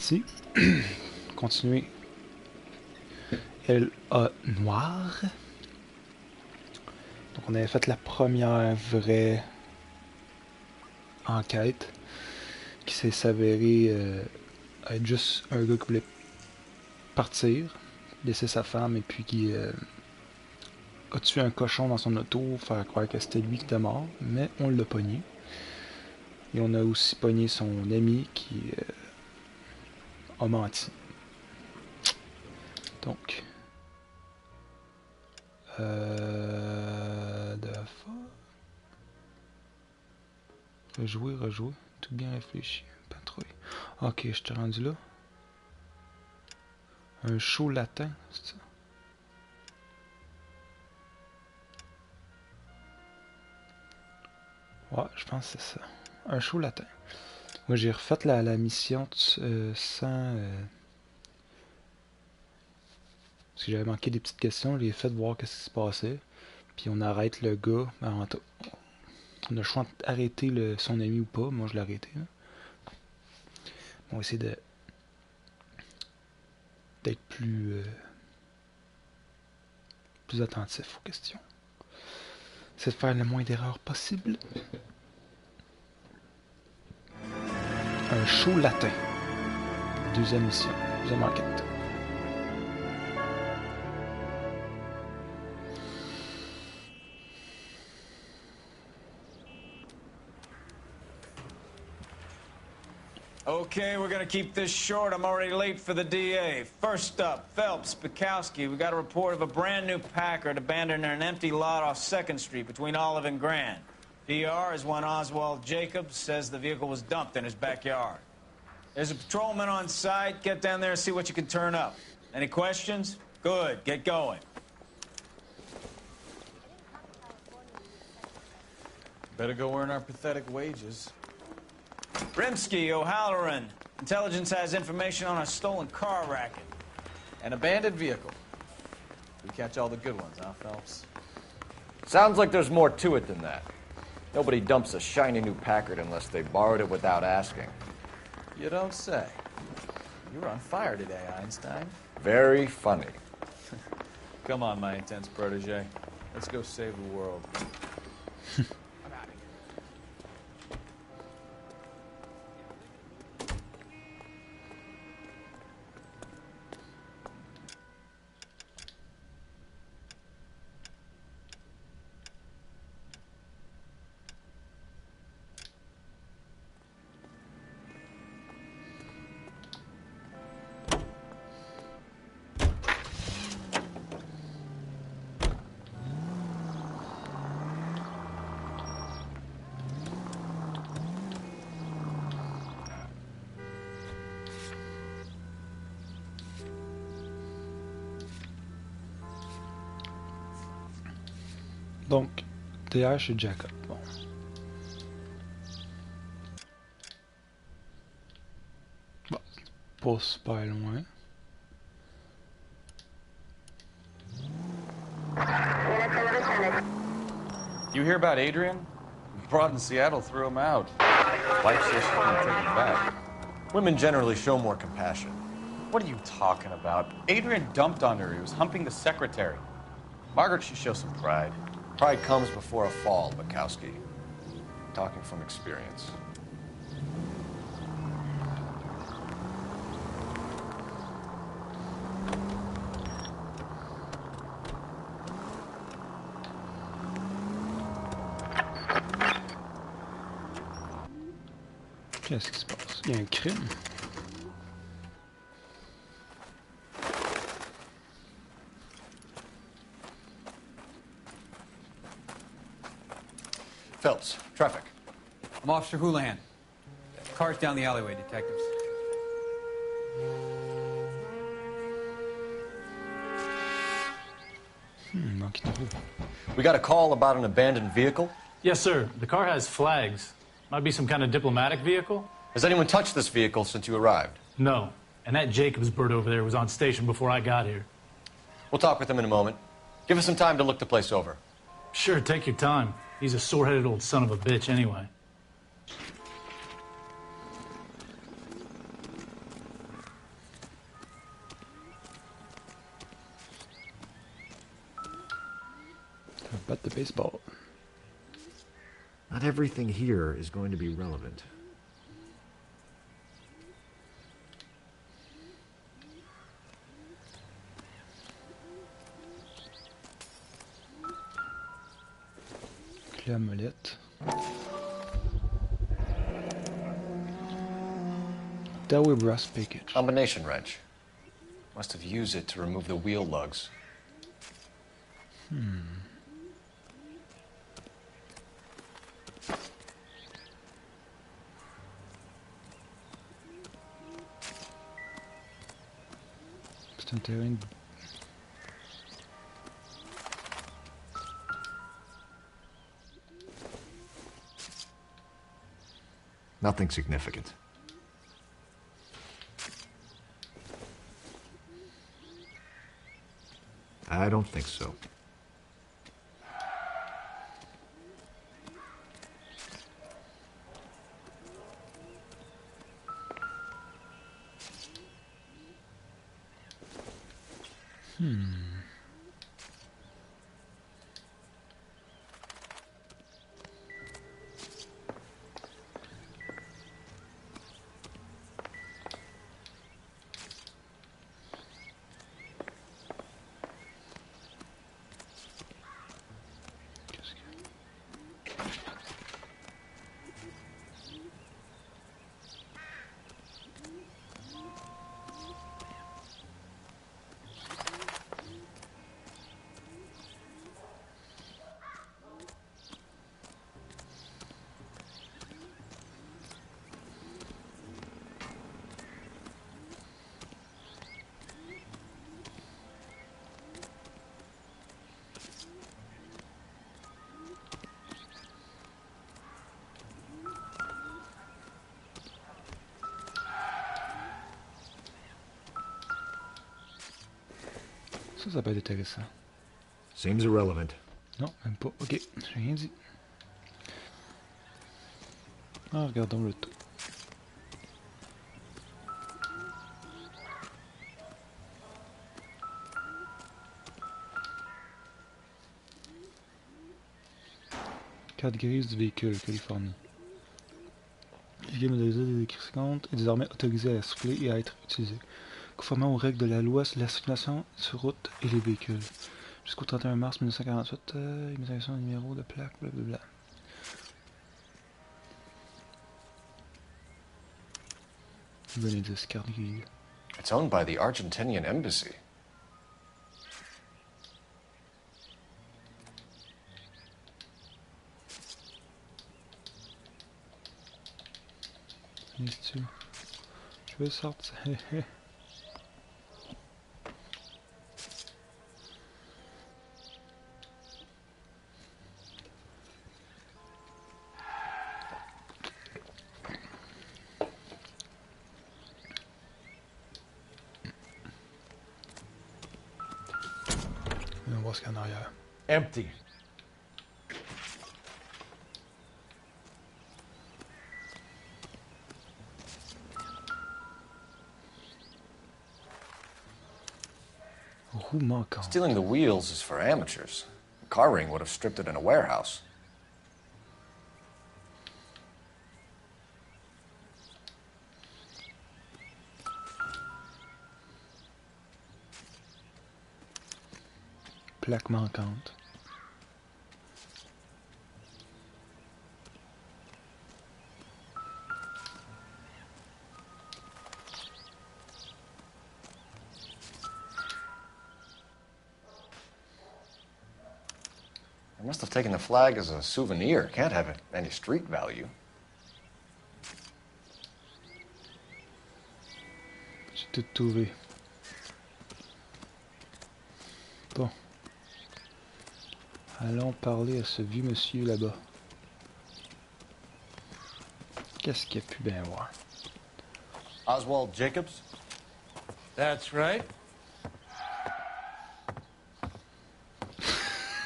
partie. Continuer L.A Noire. Donc on avait fait la première vraie enquête qui s'est s'avérer être juste un gars qui voulait partir, laisser sa femme et puis qui a tué un cochon dans son auto, faire croire que c'était lui qui était mort, mais on l'a pogné. Et on a aussi pogné son ami qui a menti. Donc, rejouer, tout bien réfléchi, patrouille. Ok, je t'ai rendu là. Un show latin, c'est ça? Ouais, je pense que c'est ça. Un show latin. Moi, j'ai refait la mission sans... parce que j'avais manqué des petites questions, j'ai fait voir qu'est-ce qui se passait. Puis on arrête le gars. On a le choix d'arrêter son ami ou pas. Moi, je l'ai arrêté. Là. On va essayer d'être plus attentif aux questions. C'est de faire le moins d'erreurs possible. Un show latin. Deuxième mission. Deuxième enquête. Okay, we're gonna keep this short. I'm already late for the DA. First up, Phelps, Bukowski. We got a report of a brand new Packard abandoned in an empty lot off 2nd Street between Olive and Grand. DR is one Oswald Jacobs, says the vehicle was dumped in his backyard. There's a patrolman on site. Get down there and see what you can turn up. Any questions? Good, get going. Better go earn our pathetic wages. Rimsky, O'Halloran. Intelligence has information on a stolen car racket. An abandoned vehicle. We catch all the good ones, huh, Phelps? Sounds like there's more to it than that. Nobody dumps a shiny new Packard unless they borrowed it without asking. You don't say. You were on fire today, Einstein. Very funny. Come on, my intense protege. Let's go save the world. Donc, DR chez Jacob. Bon. Bon, pas super loin. You hear about Adrian? Broad in Seattle threw him out. Life says she can take him back. Women generally show more compassion. What are you talking about? Adrian dumped on her. He was humping the secretary. Margaret should show some pride. Pride comes before a fall, Bukowski. Talking from experience. Qu'est-ce qui se passe? Il y a un crime. Phelps, traffic. I'm Officer Houlihan. Car's down the alleyway, detectives. We got a call about an abandoned vehicle. Yes, sir. The car has flags. Might be some kind of diplomatic vehicle. Has anyone touched this vehicle since you arrived? No. And that Jacobs bird over there was on station before I got here. We'll talk with him in a moment. Give us some time to look the place over. Sure, take your time. He's a sore-headed old son of a bitch anyway. Bat de baseball. Not everything here is going to be relevant. Clé à molette. Delaware brass package. Combination wrench. Must have used it to remove the wheel lugs. C'est un terrain. Nothing significant. I don't think so. Ça peut être intéressant. Seems irrelevant. Non, même pas. Ok, j'ai rien dit. Ah, regardons le tout. Carte grise du véhicule, Californie. Le véhicule modélisé des comptes est désormais autorisé à souffler et à être utilisé. Conformément aux règles de la loi sur la circulation sur route et les véhicules. Jusqu'au 31 mars 1948, immigration numéro de plaque, blablabla. Bon indice, carte grise. It's owned by the Argentinian embassy. Qu'est-ce que je veux sortir. On va voir ce qu'il y a en arrière. Empty. Roue manquante. Stealing the wheels is for amateurs. A car ring would have stripped it in a warehouse. Plaque manquante. They must have taken the flag as a souvenir. Can't have any street value. J'ai tout trouvé. Bon. Allons parler à ce vieux monsieur là-bas. Qu'est-ce qu'il a pu bien voir? Oswald Jacobs? That's right.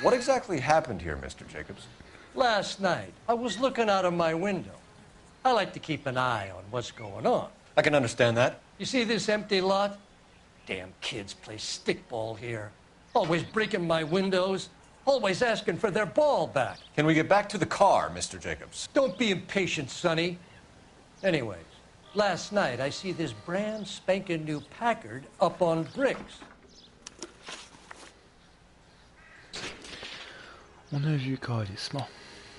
What exactly happened here, Mr. Jacobs? Last night, I was looking out of my window. I like to keep an eye on what's going on. I can understand that. You see this empty lot? Damn kids play stickball here. Always breaking my windows. Always asking for their ball back. Can we get back to the car, Mr. Jacobs? Don't be impatient, Sonny. Anyways, last night I see this brand spanking new Packard up on bricks. On a vu calice. Bon.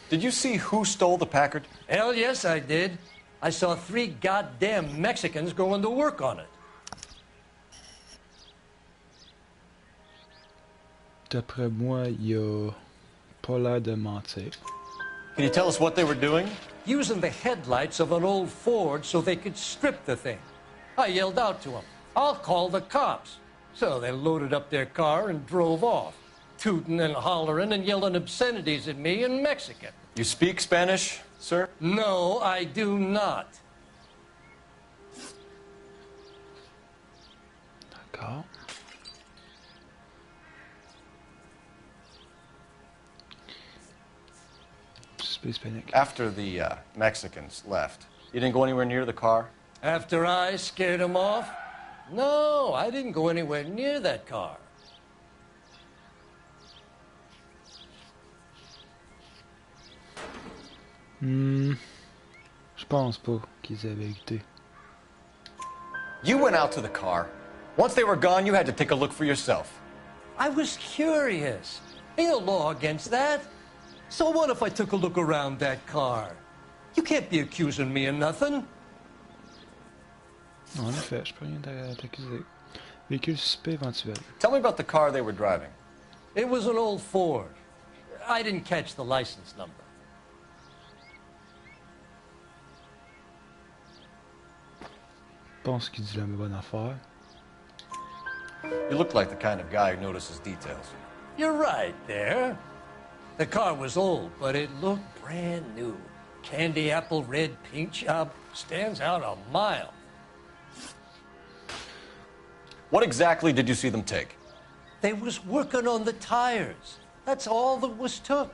Did you see who stole the Packard? Hell yes, I did. I saw 3 goddamn Mexicans going to work on it. D'après moi, il a pas l'air de mentir. Can you tell us what they were doing? Using the headlights of an old Ford so they could strip the thing. I yelled out to them, "I'll call the cops." So they loaded up their car and drove off, tooting and hollering and yelling obscenities at me in Mexican. You speak Spanish, sir? No, I do not. D'accord. Space panic. After the Mexicans left, you didn't go anywhere near the car? After I scared them off? No, I didn't go anywhere near that car. Je pense pas qu'ils aient vérité. You went out to the car. Once they were gone, you had to take a look for yourself. I was curious. Ain't no law against that. So what if I took a look around that car? You can't be accusing me of nothing. En effet, je peux rien t'accuser. Véhicule suspect éventuel. Tell me about the car they were driving. It was an old Ford. I didn't catch the license number. Je pense qu'il dit la bonne affaire. You look like the kind of guy who notices details. You're right there. The car was old, but it looked brand new. Candy apple red paint job stands out a mile. What exactly did you see them take? They was working on the tires. That's all that was took.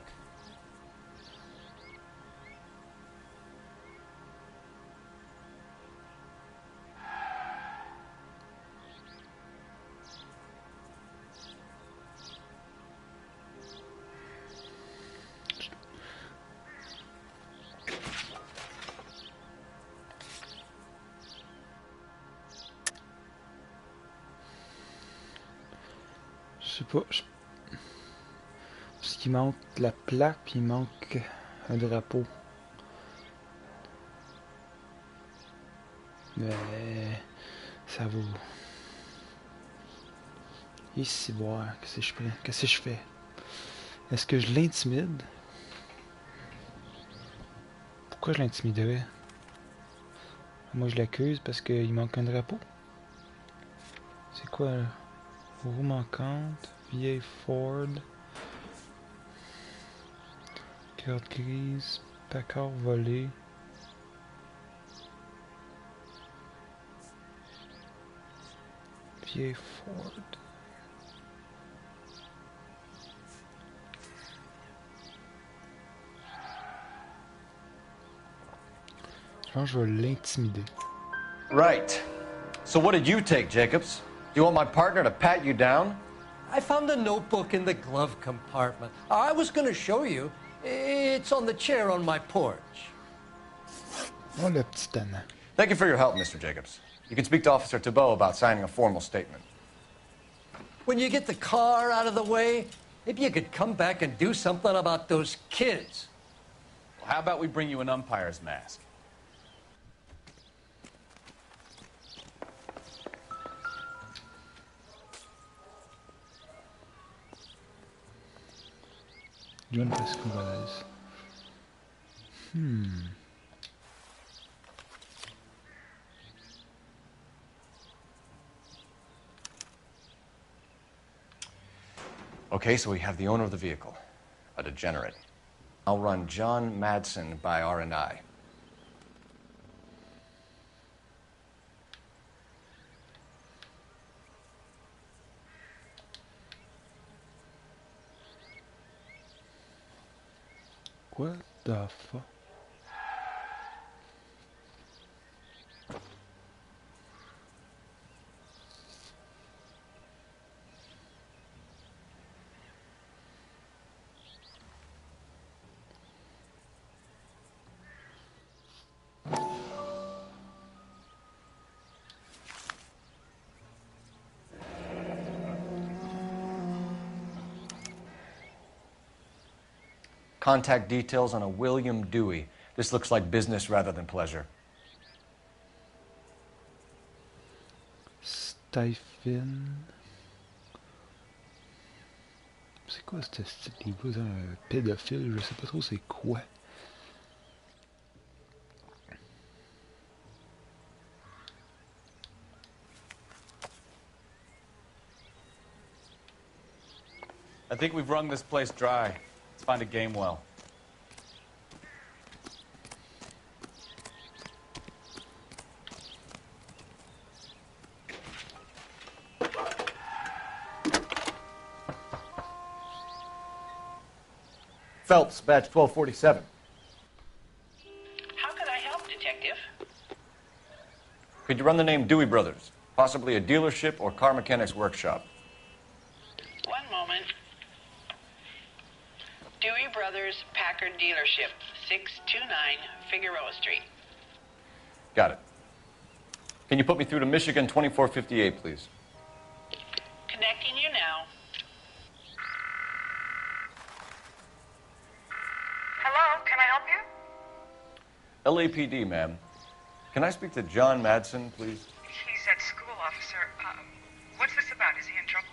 Je sais pas. Parce qu'il manque la plaque, puis il manque un drapeau. Mais ça vaut. Ici voir, qu'est-ce que je fais? Est-ce que je l'intimide? Pourquoi je l'intimiderais? Moi je l'accuse parce qu'il manque un drapeau. C'est quoi là? Roue manquante, vieille Ford, carte grise, Packard volé. Vieille Ford. Je pense que je vais l'intimider. Right. So what did you take, Jacobs? Do you want my partner to pat you down? I found a notebook in the glove compartment. I was going to show you. It's on the chair on my porch. Oh, le petit tannant. Thank you for your help, Mr. Jacobs. You can speak to Officer Thibault about signing a formal statement. When you get the car out of the way, maybe you could come back and do something about those kids. Well, how about we bring you an umpire's mask? John Pascovales. Okay, so we have the owner of the vehicle, a degenerate. I'll run John Madsen by R&I. What the fuck? Contact details on a William Dewey. This looks like business rather than pleasure. Stephen. C'est quoi ce style livre? C'est un pédophile, je sais pas trop c'est quoi. I think we've wrung this place dry. Let's find a game well. Phelps, badge 1247. How can I help, Detective? Could you run the name Dewey Brothers? Possibly a dealership or car mechanics workshop. One moment. Dewey Brothers Packard Dealership, 629 Figueroa Street. Got it. Can you put me through to Michigan 2458, please? Connecting you now. Hello, can I help you? LAPD, ma'am. Can I speak to John Madsen, please? He's at school, officer. What's this about? Is he in trouble?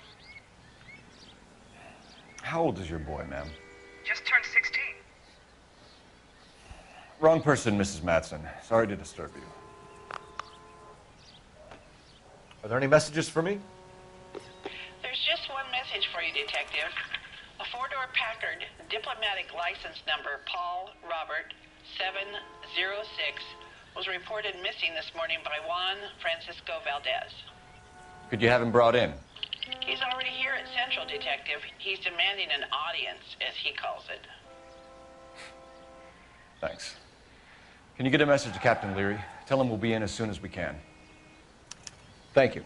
How old is your boy, ma'am? Just turned 16. Wrong person, Mrs. Madsen. Sorry to disturb you. Are there any messages for me? There's just one message for you, Detective. A four-door Packard, diplomatic license number Paul Robert 706, was reported missing this morning by Juan Francisco Valdez. Could you have him brought in? He's already here at Central, Detective. He's demanding an audience, as he calls it. Thanks. Can you get a message to Captain Leary? Tell him we'll be in as soon as we can. Thank you.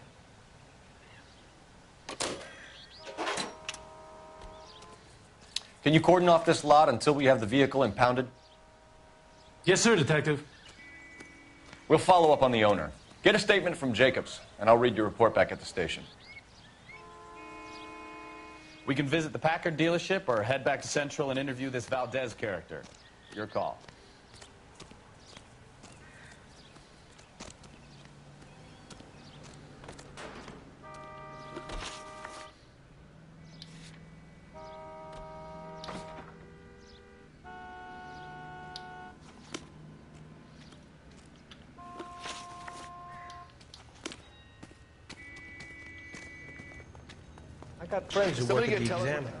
Can you cordon off this lot until we have the vehicle impounded? Yes, sir, Detective. We'll follow up on the owner. Get a statement from Jacobs, and I'll read your report back at the station. We can visit the Packard dealership or head back to Central and interview this Valdez character. Your call. I got friends who work at the Examiner.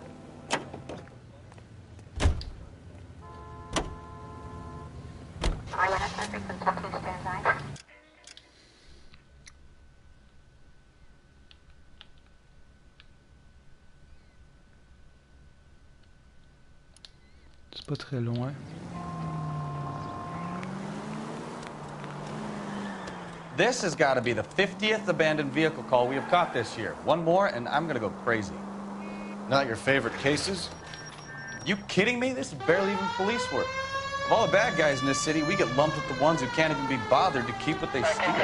C'est pas très loin. This has got to be the 50th abandoned vehicle call we have caught this year. One more, and I'm going to go crazy. Not your favorite cases? You kidding me? This is barely even police work. Of all the bad guys in this city, we get lumped with the ones who can't even be bothered to keep what they steal.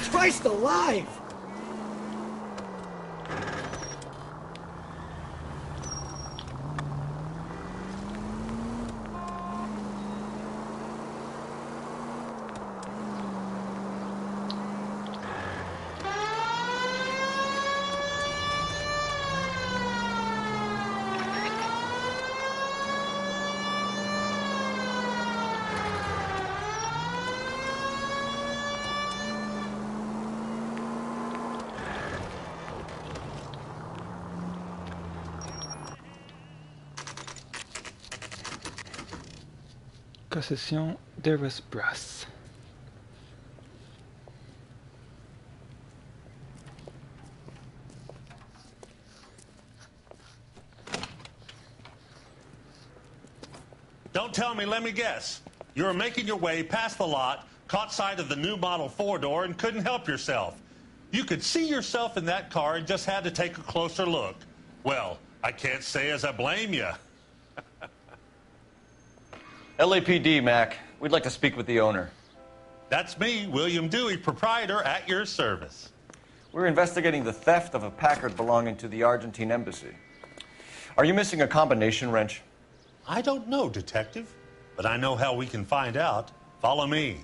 Christ alive! Concession Davis Brass. Don't tell me, let me guess. You were making your way past the lot, caught sight of the new model four-door, and couldn't help yourself. You could see yourself in that car and just had to take a closer look. Well, I can't say as I blame you. LAPD, Mac. We'd like to speak with the owner. That's me, William Dewey, proprietor, at your service. We're investigating the theft of a Packard belonging to the Argentine embassy. Are you missing a combination wrench? I don't know, Detective, but I know how we can find out. Follow me.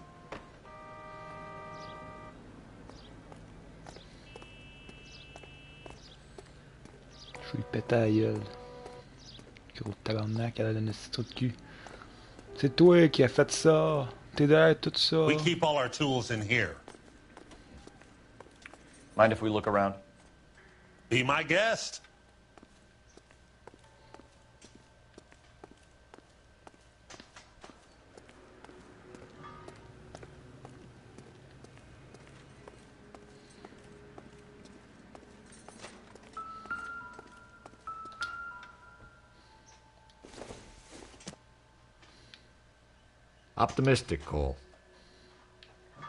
Je vais lui péter à la gueule. Gros tabarnak, elle a donné ce trou de cul. C'est toi qui as fait ça. T'es derrière tout ça. We keep all our tools in here. Mind if we look around? Be my guest. Optimistic, Cole. I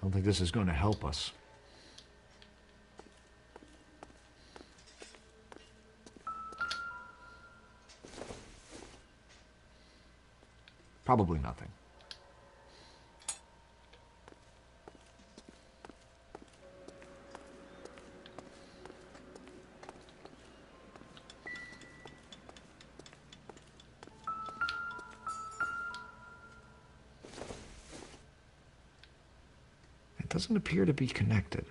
don't think this is going to help us. Probably nothing. It doesn't appear to be connected.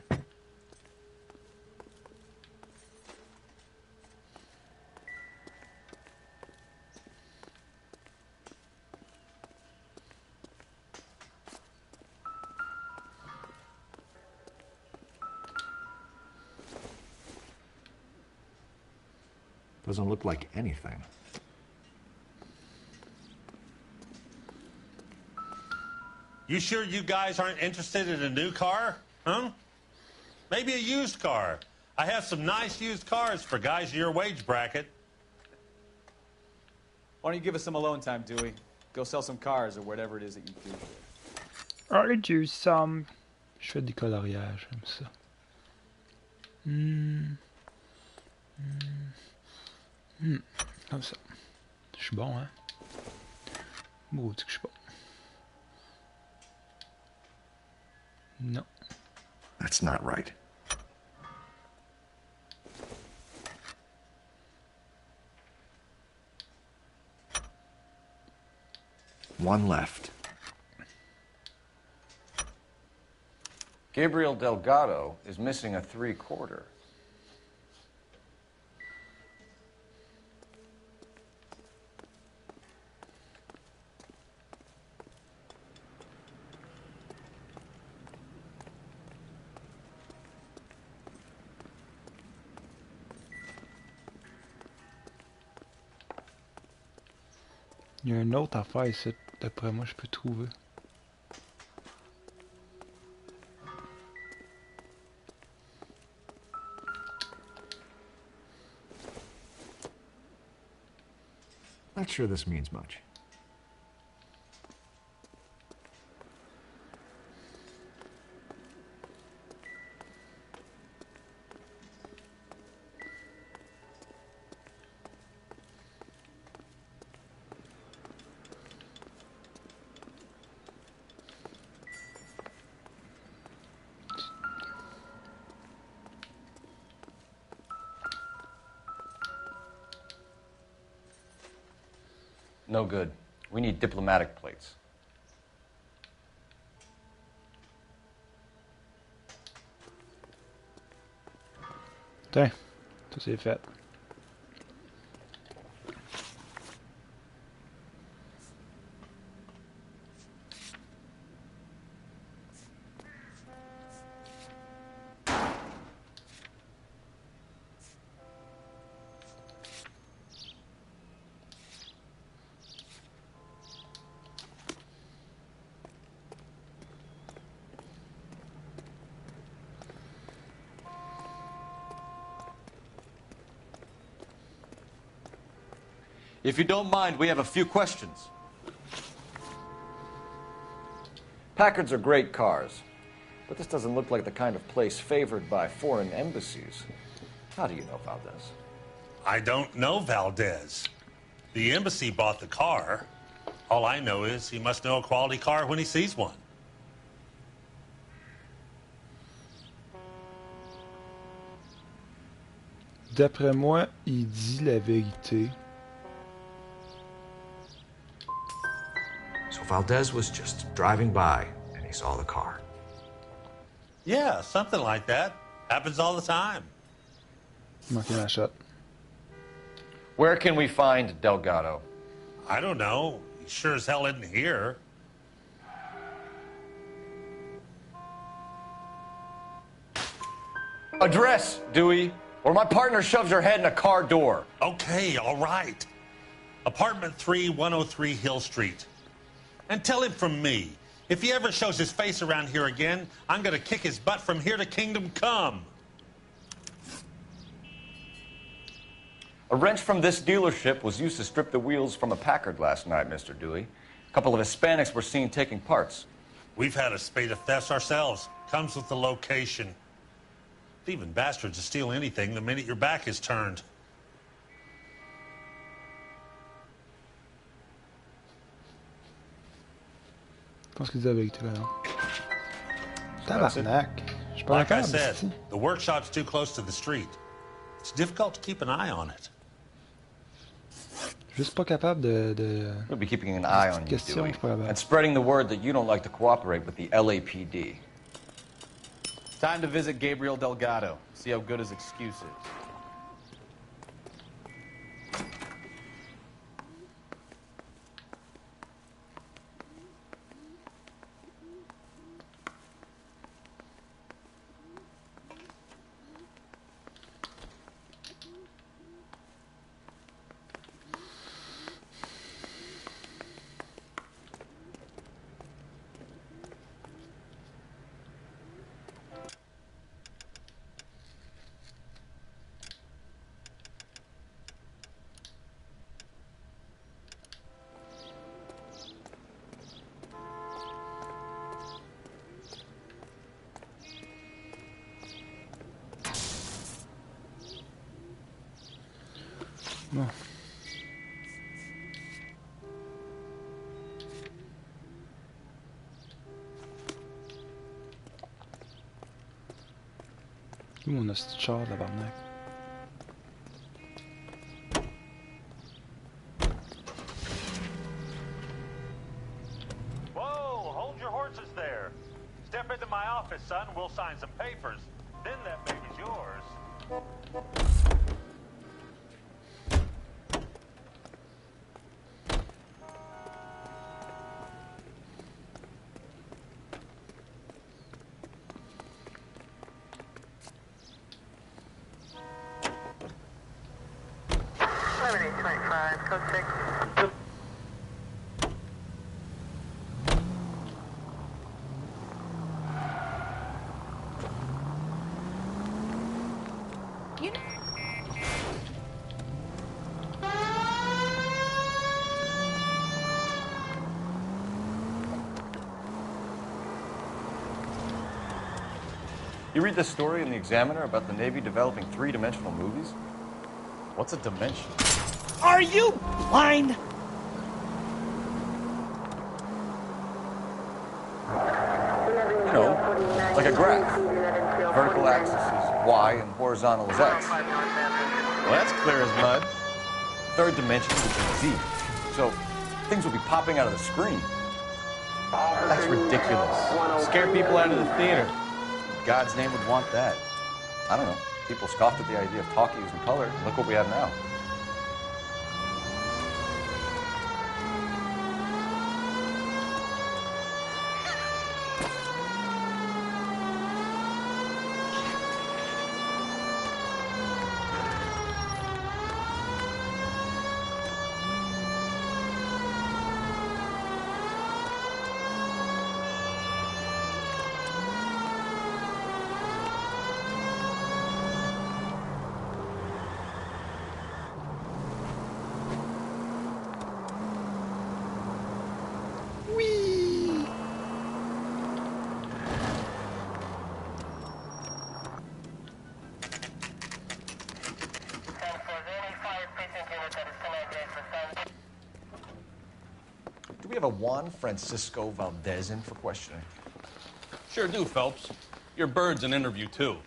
Doesn't look like anything. You sure you guys aren't interested in a new car? Huh? Maybe a used car. I have some nice used cars for guys in your wage bracket. Why don't you give us some alone time, Dewey? Go sell some cars or whatever it is that you do. I do some. Je fais des coloriages, j'aime ça. Comme ça. Je suis bon, hein? Maudit que je suis bon. No. That's not right. One left. Gabriel Delgado is missing a 3/4. Il y a une autre affaire ici, d'après moi, je peux trouver. Not sure this means much. No good. We need diplomatic plates. Tiens, ça c'est fait. If you don't mind, we have a few questions. Packards are great cars, but this doesn't look like the kind of place favored by foreign embassies. How do you know Valdez? I don't know Valdez. The embassy bought the car. All I know is he must know a quality car when he sees one. D'après moi, il dit la vérité. So Valdez was just driving by and he saw the car. Yeah, something like that. Happens all the time. Manqué ma shot. Where can we find Delgado? I don't know. He sure as hell isn't here. Address, Dewey, or my partner shoves her head in a car door. Okay, all right. Apartment 3, 103 Hill Street. And tell him from me, if he ever shows his face around here again, I'm gonna kick his butt from here to kingdom come. A wrench from this dealership was used to strip the wheels from a Packard last night, Mr. Dewey. A couple of Hispanics were seen taking parts. We've had a spate of thefts ourselves. Comes with the location. Thieving bastards will steal anything the minute your back is turned. Je pense qu'il dit la vérité là, non? Tabarnak. Je suis pas Like I capable, said, c'est-tu? the workshop's too close to the street. It's difficult to keep an eye on it. Juste pas capable de... We'll be keeping an eye on you, Question, Dewey, je suis pas capable. and spreading the word that you don't like to cooperate with the LAPD. Time to visit Gabriel Delgado. See how good his excuse is. Bon. Où mon hostie de char, tabarnak? Whoa, hold your horses there. Step into my office, son. We'll sign some papers. Then that baby's yours. You read this story in the Examiner about the Navy developing three-dimensional movies? What's a dimension? Are you blind? You know, like a graph. Vertical axis is Y and horizontal is X. Well, that's clear as mud. Third dimension would be Z. So things will be popping out of the screen. That's ridiculous. Scare people out of the theater. God's name would want that. I don't know. People scoffed at the idea of talkies in color. Look what we have now. Do we have a Juan Francisco Valdez in for questioning? Sure do, Phelps. Your bird's an interview, too.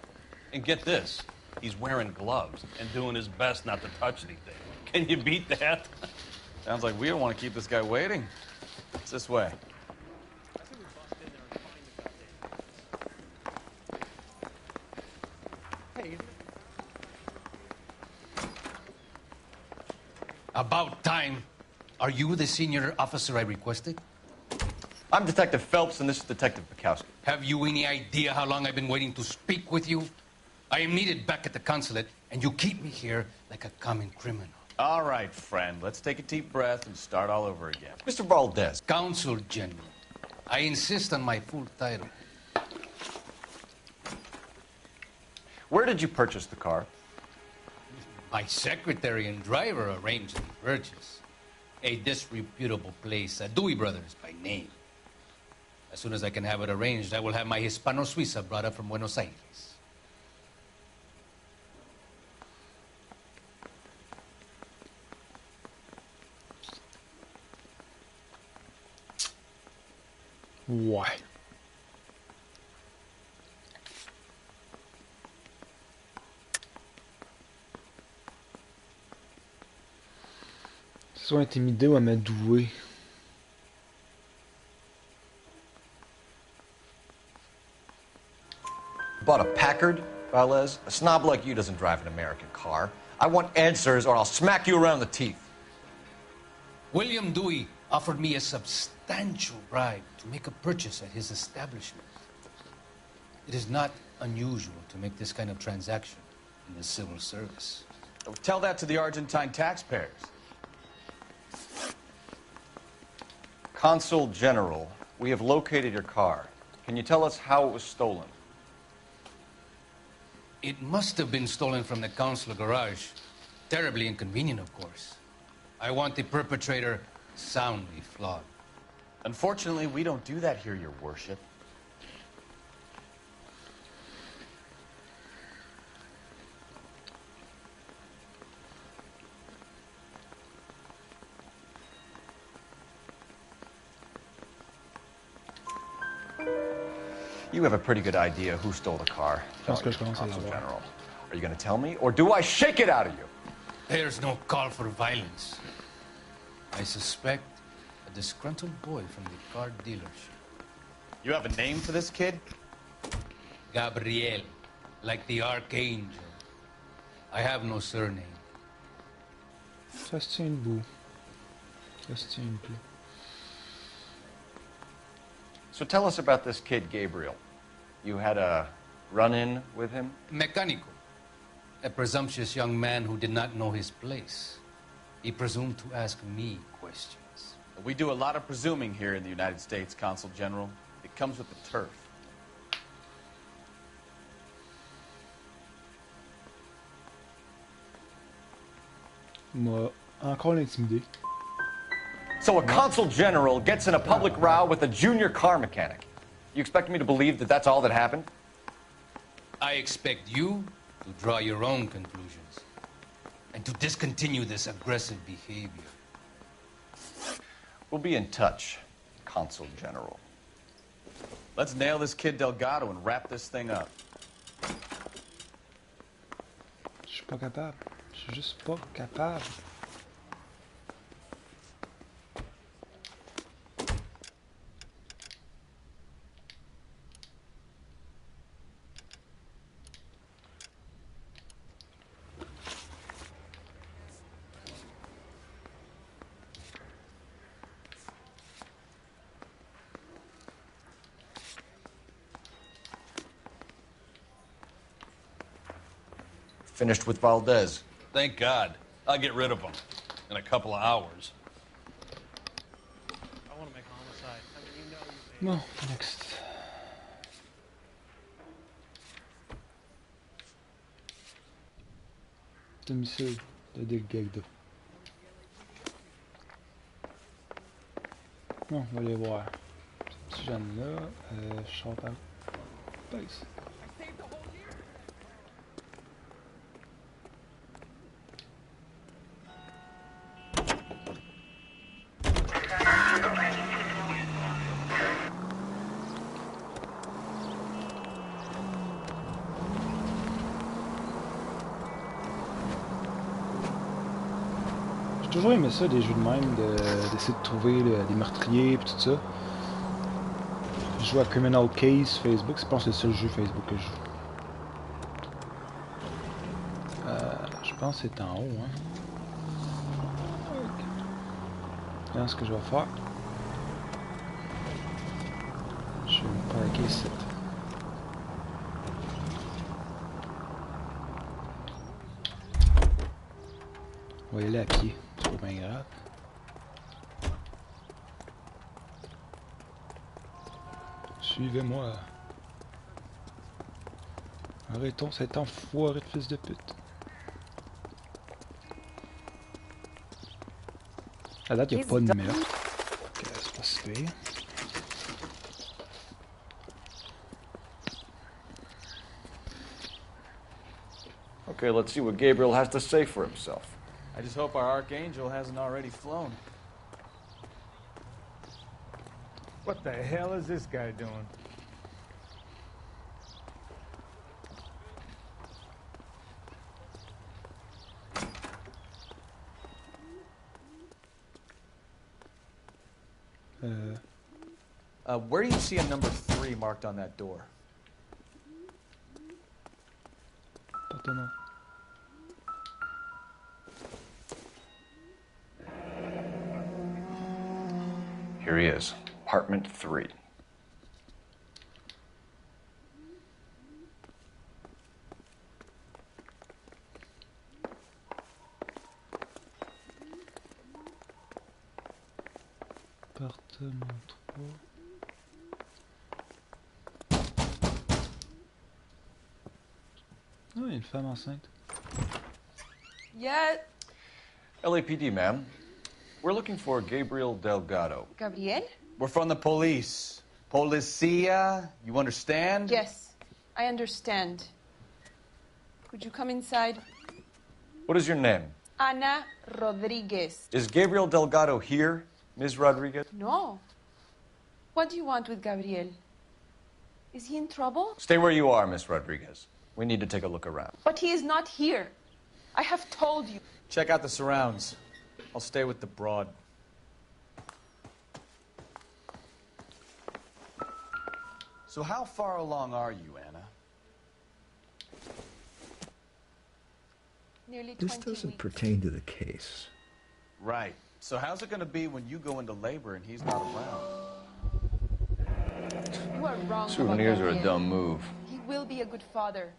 And get this, he's wearing gloves and doing his best not to touch anything. Can you beat that? Sounds like we don't want to keep this guy waiting. It's this way. About time. Are you the senior officer I requested? I'm Detective Phelps, and this is Detective Bukowski. Have you any idea how long I've been waiting to speak with you? I am needed back at the consulate, and you keep me here like a common criminal. All right, friend. Let's take a deep breath and start all over again. Mr. Valdez. Consul General. I insist on my full title. Where did you purchase the car? My secretary and driver arranged the purchase. A disreputable place, Dewey Brothers by name. As soon as I can have it arranged, I will have my Hispano Suiza brought up from Buenos Aires. Ouais. Soit intimidé ou amadoué. Bought a Packard, Valdez? A snob like you doesn't drive an American car. I want answers or I'll smack you around the teeth. William Dewey offered me a substantial bribe to make a purchase at his establishment. It is not unusual to make this kind of transaction in the civil service. Tell that to the Argentine taxpayers. Consul General, we have located your car. Can you tell us how it was stolen? It must have been stolen from the consular garage. Terribly inconvenient, of course. I want the perpetrator soundly flogged. Unfortunately, we don't do that here, Your Worship. You have a pretty good idea who stole the car. Consul General. Are you going to tell me, or do I shake it out of you? There's no call for violence. I suspect a disgruntled boy from the car dealership. You have a name for this kid? Gabriel, like the archangel. I have no surname. Ça se tient debout. Ça se tient debout. So tell us about this kid, Gabriel. You had a run-in with him? Mecánico. A presumptuous young man who did not know his place. He presumed to ask me questions. We do a lot of presuming here in the United States, Consul General. It comes with the turf. M'a encore l'intimidé. So a consul general gets in a public row with a junior car mechanic. You expect me to believe that that's all that happened? I expect you to draw your own conclusions and to discontinue this aggressive behavior. We'll be in touch, Consul General. Let's nail this kid Delgado and wrap this thing up. Je suis pas capable. Je suis juste pas capable. Finished with Valdez. Thank God. I'll get rid of him in a couple of hours. I want to make homicide. I mean, you know you No, next. Domicile de Delgado. Bon, on va aller voir. Ce petit jeune-là, chanteur. Baisse. toujours aimé ça, des jeux de même, d'essayer de trouver des meurtriers et tout ça. Je joue à Criminal Case Facebook, je pense que c'est le seul jeu Facebook que je joue. Je pense que c'est en haut, hein. Là, ce que je vais faire, je vais me parker ici. On va y aller à pied, c'est pas bien grave. Suivez-moi. Arrêtons cet enfoiré de fils de pute. À date, il n'y a pas de meurtre. Ok, c'est pas si pire. Okay, let's see what Gabriel has to say for himself. I just hope our archangel hasn't already flown. What the hell is this guy doing? Where do you see a number 3 marked on that door? Appartement. Here he is, apartment 3. Appartement 3. Oh, il y a une femme enceinte. Yeah. LAPD, ma'am. We're looking for Gabriel Delgado. Gabriel? We're from the police. Policia, you understand? Yes, I understand. Could you come inside? What is your name? Ana Rodriguez. Is Gabriel Delgado here, Ms. Rodriguez? No. What do you want with Gabriel? Is he in trouble? Stay where you are, Miss Rodriguez. We need to take a look around. But he is not here. I have told you. Check out the surrounds. I'll stay with the broad. So how far along are you, Anna? Nearly 20 This doesn't weeks. pertain to the case. Right. So how's it going to be when you go into labor and he's not around? You are wrong. Souvenirs about are a Gabriel. dumb move. He will be a good father.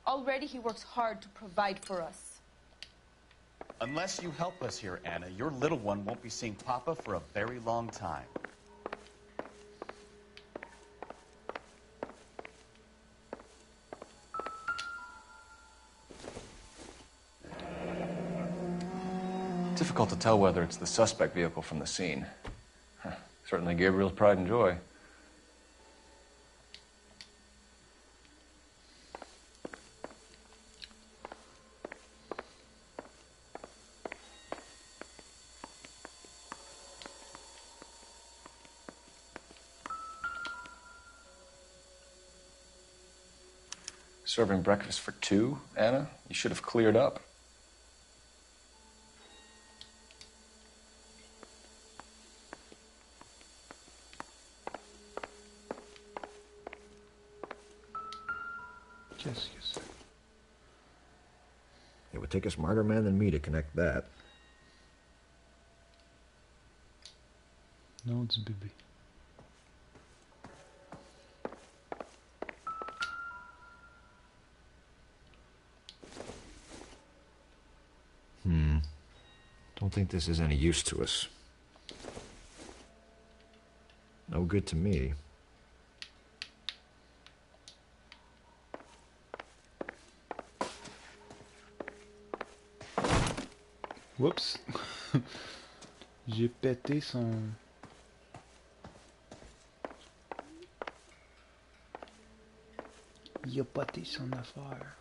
Already he works hard to provide for us. Unless you help us here, Anna, your little one won't be seeing Papa for a very long time. Difficult to tell whether it's the suspect vehicle from the scene. Certainly Gabriel's pride and joy. Serving breakfast for 2, Anna? You should have cleared up. Qu'est-ce que c'est? It would take a smarter man than me to connect that. Nom du bébé. Don't think this is any use to us. No good to me. Oups. J'ai pété son... Il a pété son affaire.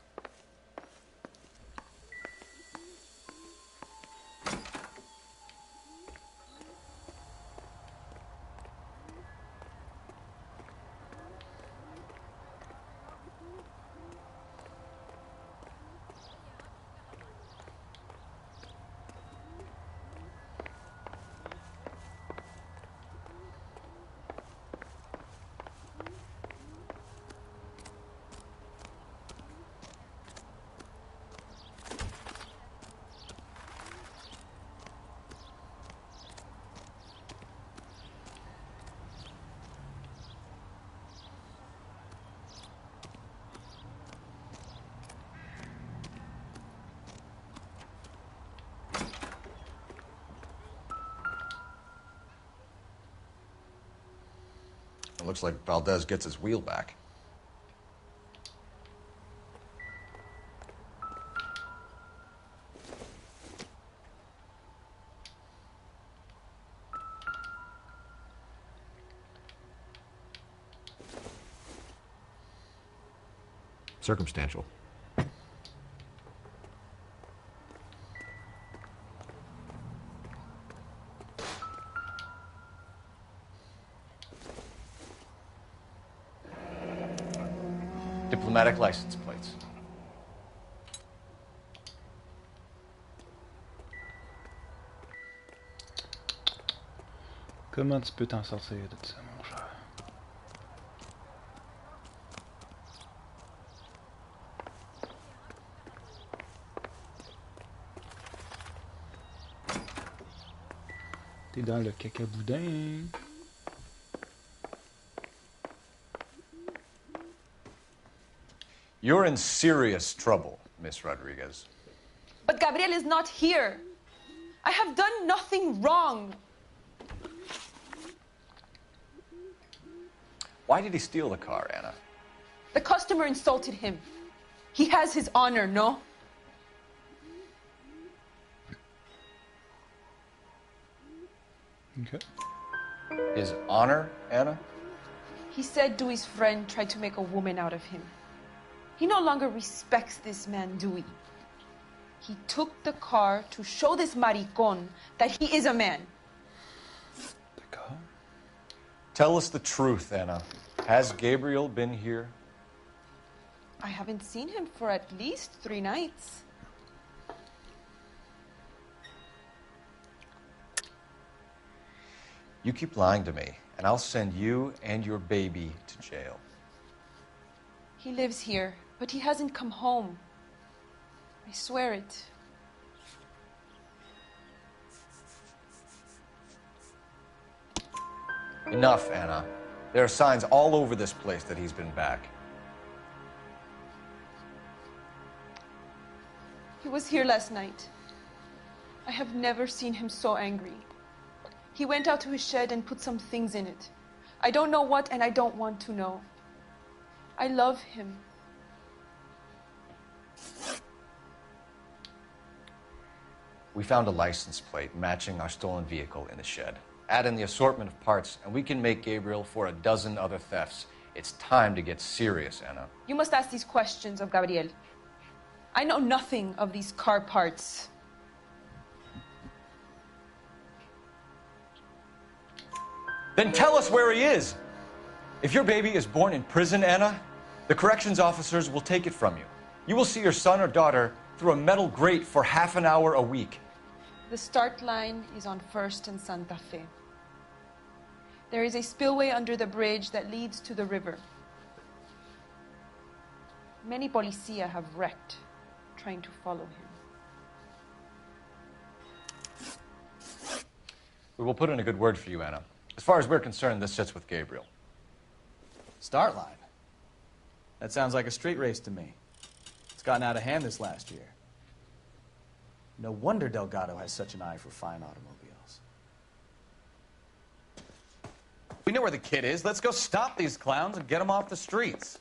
Looks like Valdez gets his wheel back. Circumstantial. Diplomatic license plates. Comment tu peux t'en sortir de ça, mon cher? T'es dans le cacaboudin. You're in serious trouble, Miss Rodriguez. But Gabriel is not here. I have done nothing wrong. Why did he steal the car, Anna? The customer insulted him. He has his honor, no? Okay. His honor, Anna? He said Dewey's friend tried to make a woman out of him. He no longer respects this man, Dewey. He took the car to show this maricon that he is a man. The car? Tell us the truth, Anna. Has Gabriel been here? I haven't seen him for at least 3 nights. You keep lying to me, and I'll send you and your baby to jail. He lives here, but he hasn't come home. I swear it. Enough, Anna. There are signs all over this place that he's been back. He was here last night. I have never seen him so angry. He went out to his shed and put some things in it. I don't know what, and I don't want to know. I love him. We found a license plate matching our stolen vehicle in the shed. Add in the assortment of parts, and we can make Gabriel for a dozen other thefts. It's time to get serious, Anna. You must ask these questions of Gabriel. I know nothing of these car parts. Then tell us where he is. If your baby is born in prison, Anna, the corrections officers will take it from you. You will see your son or daughter through a metal grate for half an hour a week. The start line is on 1st and Santa Fe. There is a spillway under the bridge that leads to the river. Many policia have wrecked trying to follow him. We will put in a good word for you, Anna. As far as we're concerned, this sits with Gabriel. Start line? That sounds like a street race to me. It's gotten out of hand this last year. No wonder Delgado has such an eye for fine automobiles. We know where the kid is. Let's go stop these clowns and get them off the streets.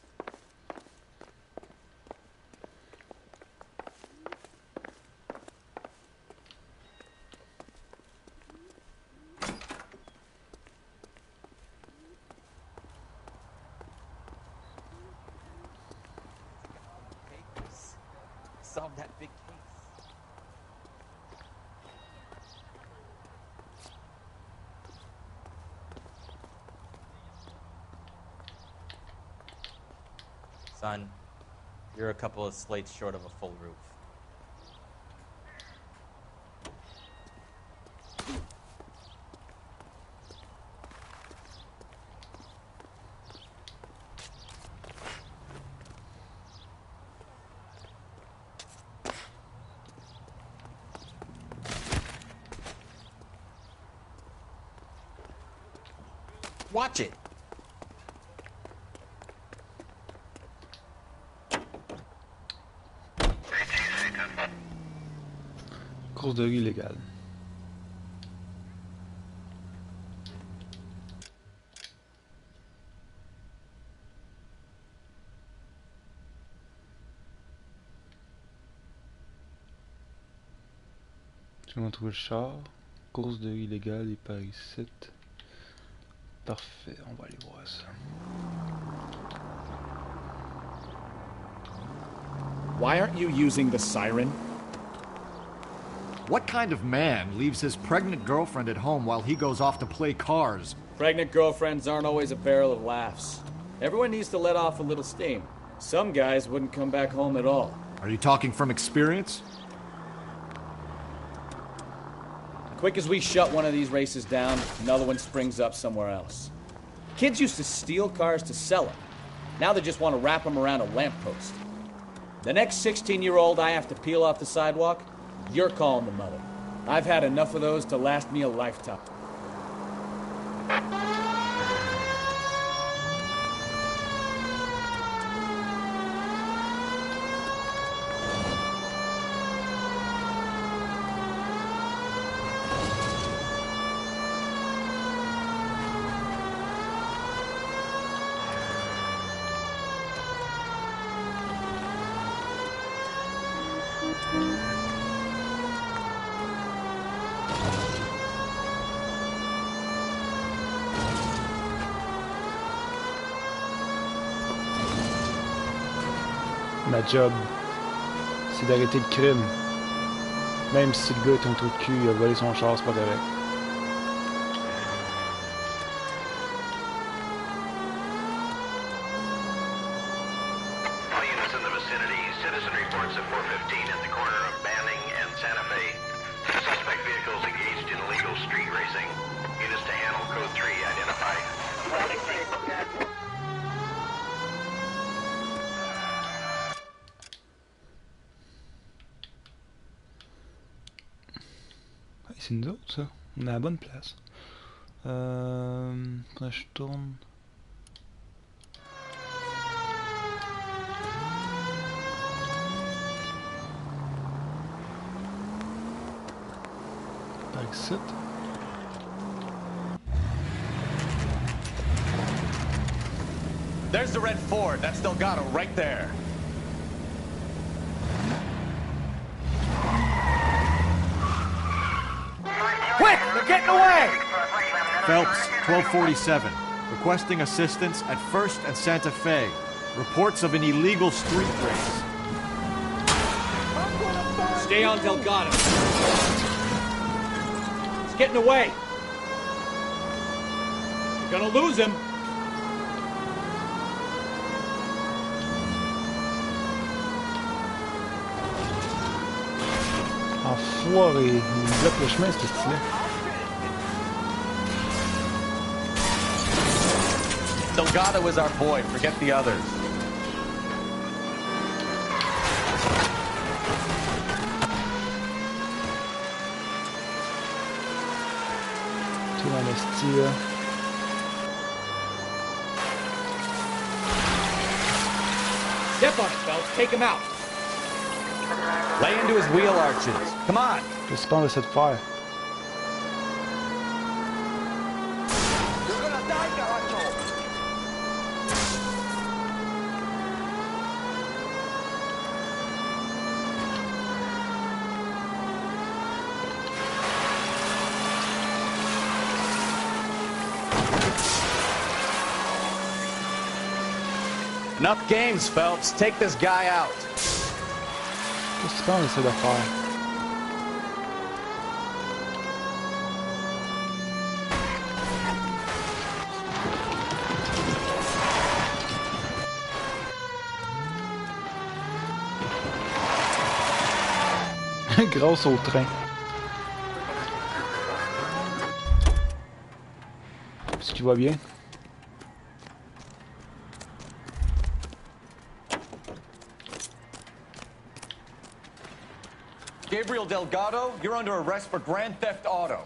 Solve that big case. Son, you're a couple of slates short of a full roof. Watch it. Course de rue illégale. Tout le monde trouve le char. Course de illégale et par ici. Parfait, on va aller voir ça. Why aren't you using the siren? What kind of man leaves his pregnant girlfriend at home while he goes off to play cars? Pregnant girlfriends aren't always a barrel of laughs. Everyone needs to let off a little steam. Some guys wouldn't come back home at all. Are you talking from experience? Quick as we shut one of these races down, another one springs up somewhere else. Kids used to steal cars to sell them. Now they just want to wrap them around a lamppost. The next 16-year-old I have to peel off the sidewalk, you're calling the mother. I've had enough of those to last me a lifetime. Ma job, c'est d'arrêter le crime. Même si le gars est un trou de cul, il a volé son char, c'est pas correct. All units in the vicinity, citizen reports at 415 at the corner of Banning and Santa Fe. Suspect vehicles engaged in illegal street racing. Units to handle code 3 identified. C'est nous autres, ça. On est à la bonne place. Faudrait que je tourne. Par ici. There's the red Ford. That's Delgado right there. Quick! They're getting away! Phelps, 1247. Requesting assistance at 1st and Santa Fe. Reports of an illegal street race. Stay on Delgado. He's getting away. You're gonna lose him. Enfoiré, il bloque le chemin, ce style-là. Delgado is our boy. Forget the others. Tout dans le style. Step on it, Phelps. Take him out. Lay into his wheel arches. Come on. Le spawn de cette faire. Enough games, Phelps. Take this guy out. Qu'est-ce qu'on essaie de faire? Grosse au train. Est-ce qu'il va bien? Gabriel Delgado, you're under arrest for grand theft auto.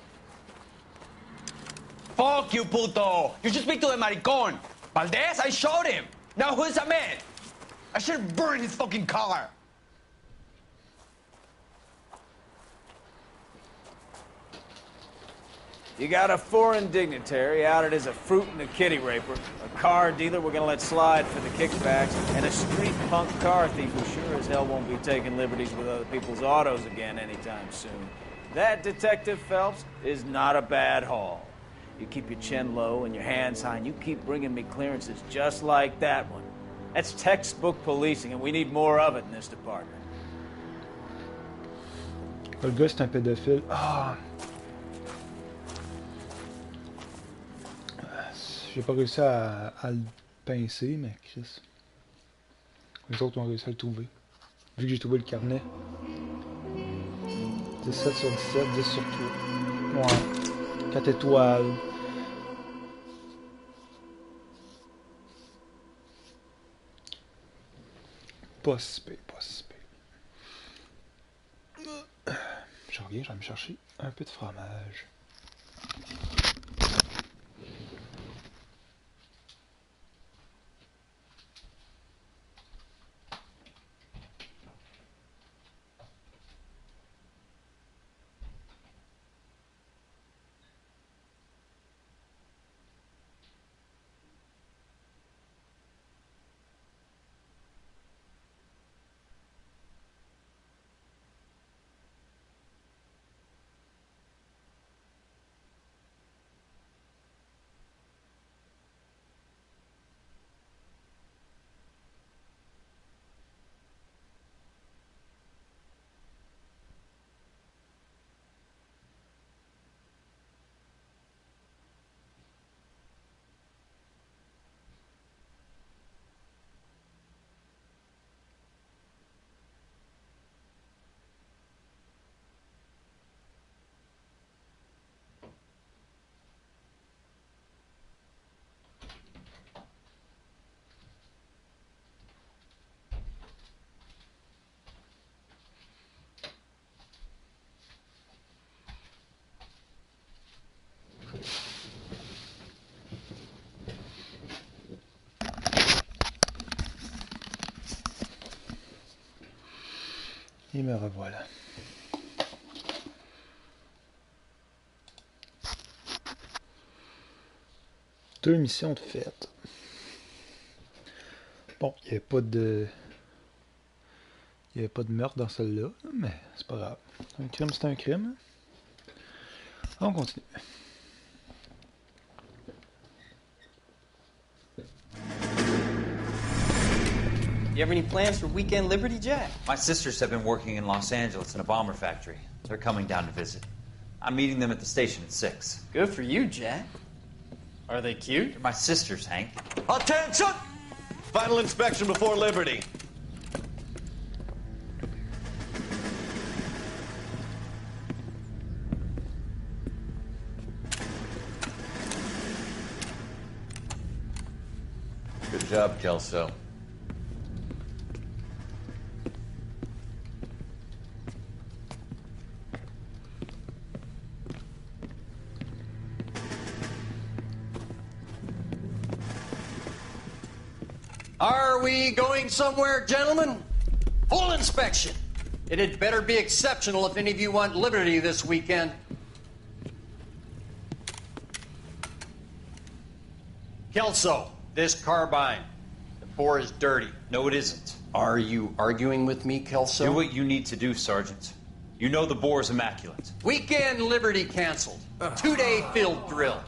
Fuck you, puto! You should speak to the maricon. Valdez, I shot him. Now who's a man? I should burn his fucking car. You got a foreign dignitary outed as a fruit and a kitty raper, a car dealer we're gonna let slide for the kickbacks, and a street punk car thief who sure as hell won't be taking liberties with other people's autos again anytime soon. That, Detective Phelps, is not a bad haul. You keep your chin low and your hands high, and you keep bringing me clearances just like that one. That's textbook policing, and we need more of it in this department. Le gars, c'est un pédophile. Ah! J'ai pas réussi à le pincer, mais Chris. Les autres ont réussi à le trouver. Vu que j'ai trouvé le carnet. 17 sur 17, 10 sur 3. Ouais. 4 étoiles. Pas si pire, pas si pire. Je reviens, je vais me chercher un peu de fromage. Et me revoilà. Deux missions de fête. Bon, il n'y avait pas de... Il n'y avait pas de meurtre dans celle-là, mais c'est pas grave. Un crime, c'est un crime. On continue. You have any plans for weekend Liberty, Jack? My sisters have been working in Los Angeles in a bomber factory. They're coming down to visit. I'm meeting them at the station at 6. Good for you, Jack. Are they cute? They're my sisters, Hank. Attention! Final inspection before Liberty. Good job, Kelso. Are we going somewhere, gentlemen? Full inspection. It had better be exceptional if any of you want liberty this weekend. Kelso, this carbine. The bore is dirty. No, it isn't. Are you arguing with me, Kelso? Do what you need to do, Sergeant. You know the bore is immaculate. Weekend liberty canceled. 2-day field drill.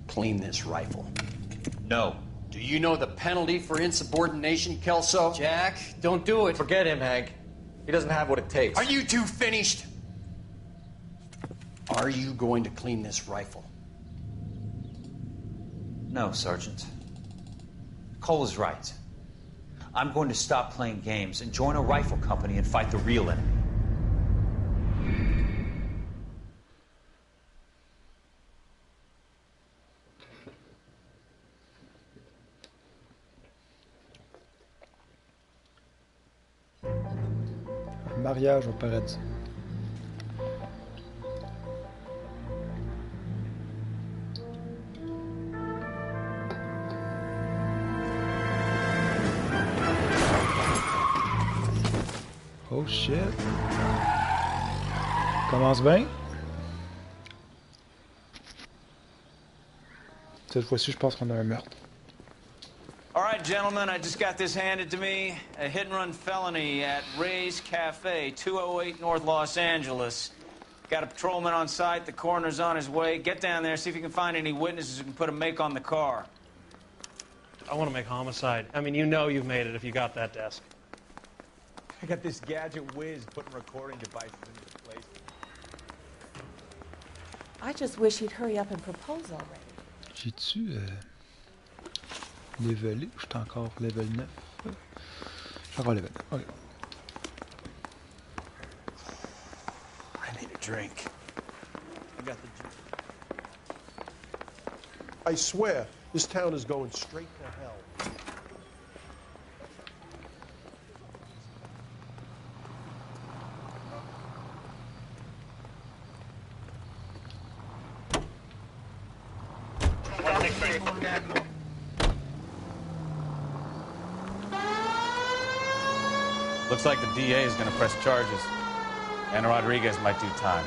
Clean this rifle. No. Do you know the penalty for insubordination, Kelso? Jack, don't do it. Forget him, Hank. He doesn't have what it takes. Are you two finished? Are you going to clean this rifle? No, Sergeant. Cole is right. I'm going to stop playing games and join a rifle company and fight the real enemy. Mariage au paradis. Oh shit. Commence bien. Cette fois-ci, je pense qu'on a un meurtre. All right, gentlemen, I just got this handed to me. A hit-and-run felony at Ray's Cafe, 208 North Los Angeles. Got a patrolman on site. The coroner's on his way. Get down there, see if you can find any witnesses who can put a make on the car. I want to make homicide. I mean, you know you've made it if you got that desk. I got this gadget whiz putting recording devices into place. I just wish he'd hurry up and propose already. J'ai-tu levelé ou je suis encore level 9? Je suis encore level 9. Ok. I need a drink. I got the juice. I swear, this town is going straight to hell. Looks like the DA is going to press charges. Anna Rodriguez might do time.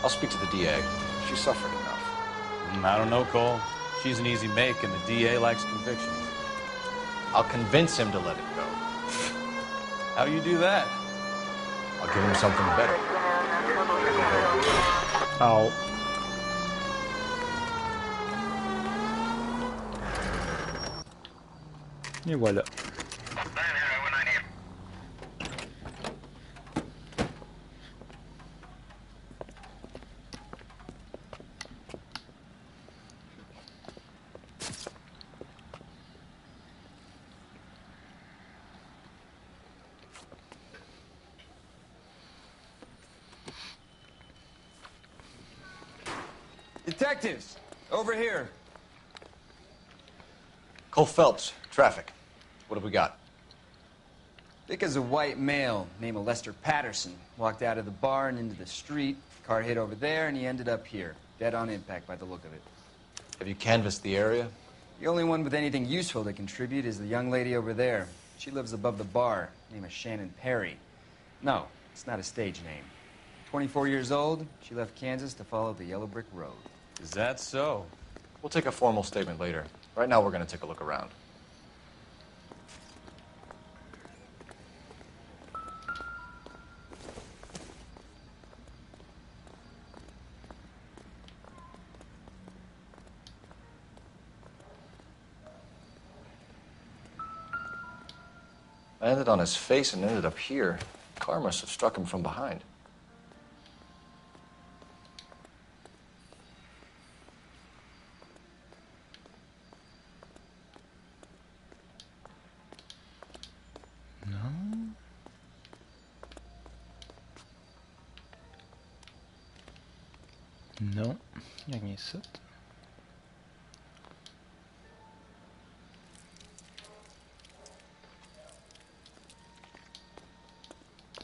I'll speak to the DA. She suffered enough. I don't know, Cole. She's an easy make, and the DA likes convictions. I'll convince him to let it go. How do you do that? I'll give him something better. Ow. Et voilà. Detectives, over here. Cole Phelps, traffic. What have we got? Dick is a white male named Lester Patterson. Walked out of the bar and into the street. Car hit over there, and he ended up here. Dead on impact by the look of it. Have you canvassed the area? The only one with anything useful to contribute is the young lady over there. She lives above the bar. Name is Shannon Perry. No, it's not a stage name. 24 years old, she left Kansas to follow the yellow brick road. Is that so? We'll take a formal statement later. Right now, we're going to take a look around. I landed on his face and ended up here. The car must have struck him from behind. Non, il n'y a rien ici.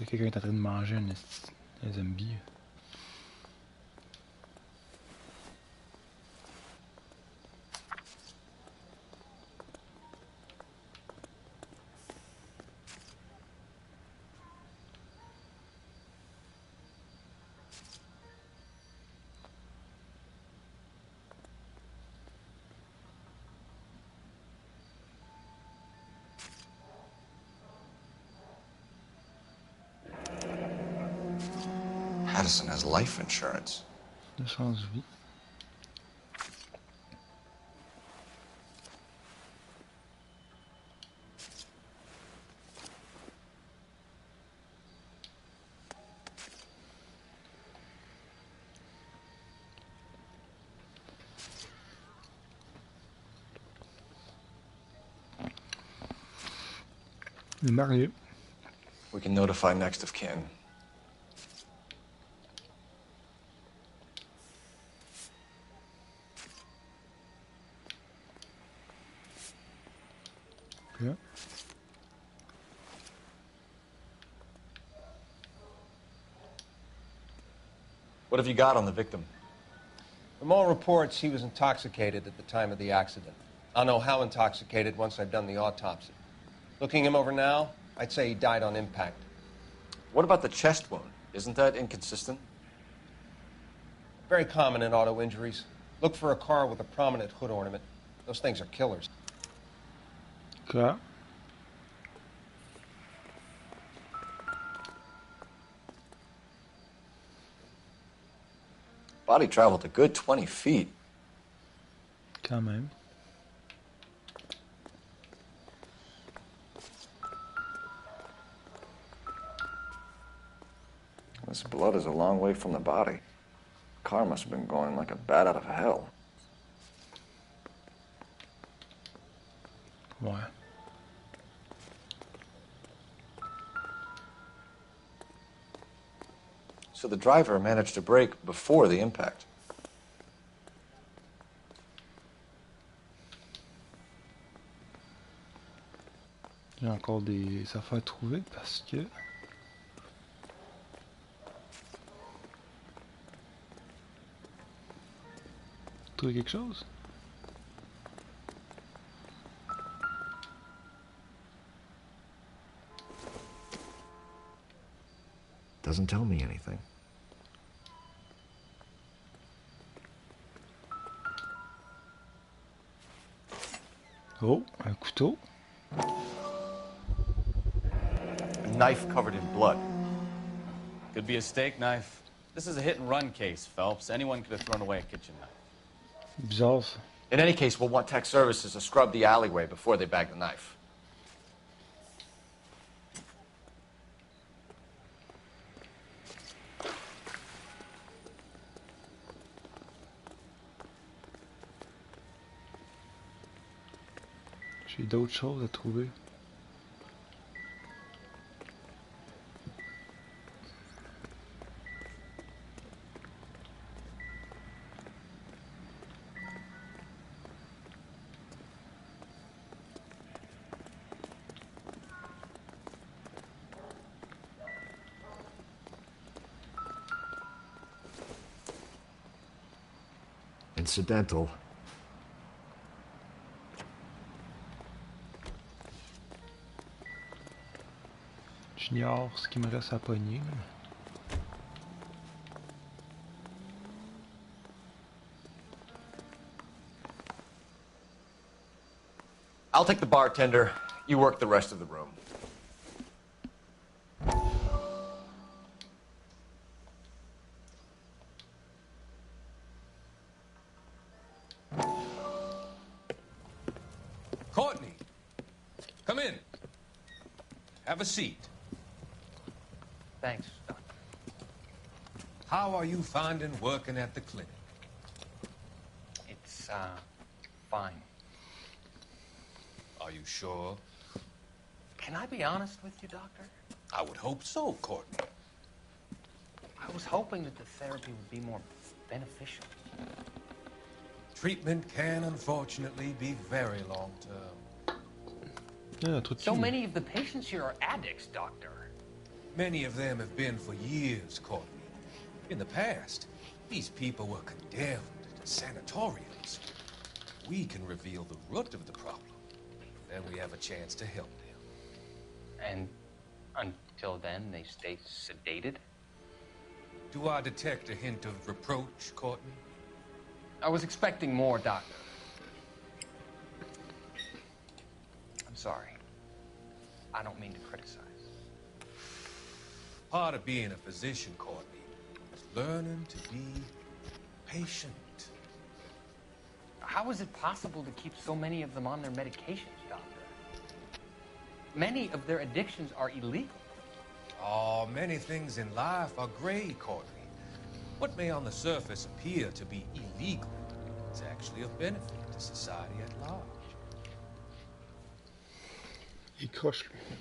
Quelqu'un est en train de manger un zombie. Addison has life insurance. Assurance vie. Marié. We can notify next of kin. Yeah. What have you got on the victim? From all reports, he was intoxicated at the time of the accident. I'll know how intoxicated once I've done the autopsy. Looking him over now, I'd say he died on impact. What about the chest wound? Isn't that inconsistent? Very common in auto injuries. Look for a car with a prominent hood ornament. Those things are killers. Okay. Body traveled a good 20 feet. Quand même. This blood is a long way from the body. Car must have been going like a bat out of hell. Ouais. So the driver managed to brake before the impact. J'ai encore des affaires à trouver parce que... Trouver quelque chose? Doesn't tell me anything. Oh, un couteau. A knife covered in blood. Could be a steak knife. This is a hit-and-run case, Phelps. Anyone could have thrown away a kitchen knife. Bizarre, ça. In any case, we'll want tech services to scrub the alleyway before they bag the knife. J'ai d'autres choses à trouver. Incidental. J'ignore ce qui me reste à pogner. I'll take the bartender. You work the rest of the room. Courtney, come in. Have a seat. Thanks, Doctor. How are you finding working at the clinic? It's, fine. Are you sure? Can I be honest with you, Doctor? I would hope so, Courtney. I was hoping that the therapy would be more beneficial. Treatment can, unfortunately, be very long-term. Yeah, un truc So many of the patients here are addicts, Doctor. Many of them have been for years, Courtney. In the past, these people were condemned to sanatoriums. We can reveal the root of the problem. Then we have a chance to help them. And until then, they stay sedated? Do I detect a hint of reproach, Courtney? I was expecting more, Doctor. I'm sorry. I don't mean to criticize. Part of being a physician, Courtney, is learning to be patient. How is it possible to keep so many of them on their medications, Doctor? Many of their addictions are illegal. Oh, many things in life are gray, Courtney. What may on the surface appear to be illegal is actually of benefit to society at large. Il croche, lui.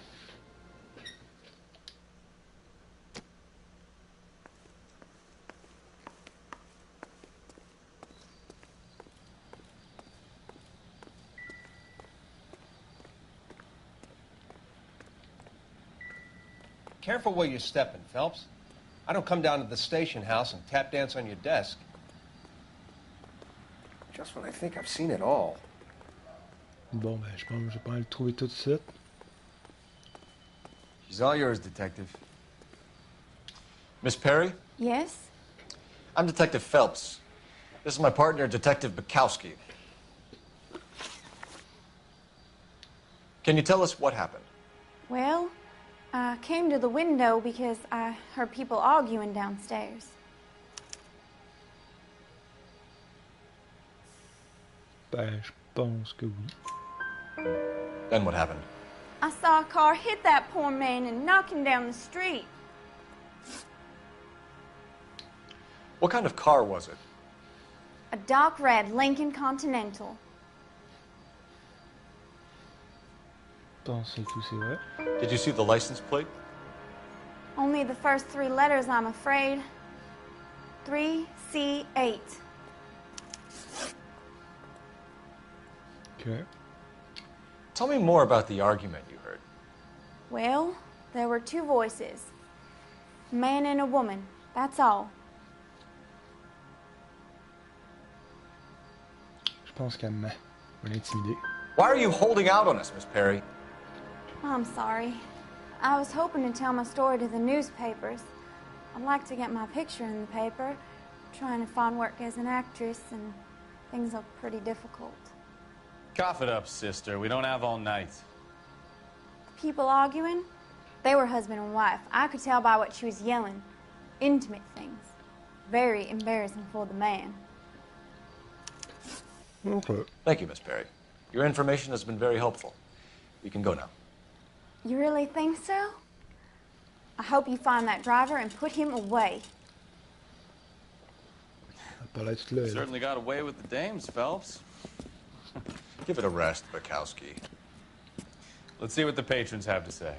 Careful where you're stepping, Phelps. I don't come down to the station house and tap dance on your desk. Just when I think I've seen it all. Bon, ben, je pense que je vais pas le trouver tout de suite. She's all yours, Detective. Miss Perry? Yes? I'm Detective Phelps. This is my partner, Detective Bukowski. Can you tell us what happened? Well, I came to the window because I heard people arguing downstairs. Ben, je pense que oui. Then what happened? I saw a car hit that poor man and knock him down the street. What kind of car was it? A dark red Lincoln Continental. Pense que tout c'est vrai. Did you see the license plate? Only the first 3 letters, I'm afraid. 3C8. Okay. Tell me more about the argument you heard. Well, there were 2 voices. A man and a woman, that's all. Je pense qu'elle m'a intimidé. Why are you holding out on us, Miss Perry? I'm sorry. I was hoping to tell my story to the newspapers. I'd like to get my picture in the paper. Trying to find work as an actress, and things are pretty difficult. Cough it up, sister. We don't have all night. The people arguing, they were husband and wife. I could tell by what she was yelling. Intimate things. Very embarrassing for the man. Okay. Thank you, Miss Perry. Your information has been very helpful. We can go now. You really think so? I hope you find that driver and put him away. Certainly got away with the dames, Phelps. Give it a rest, Bukowski. Let's see what the patrons have to say.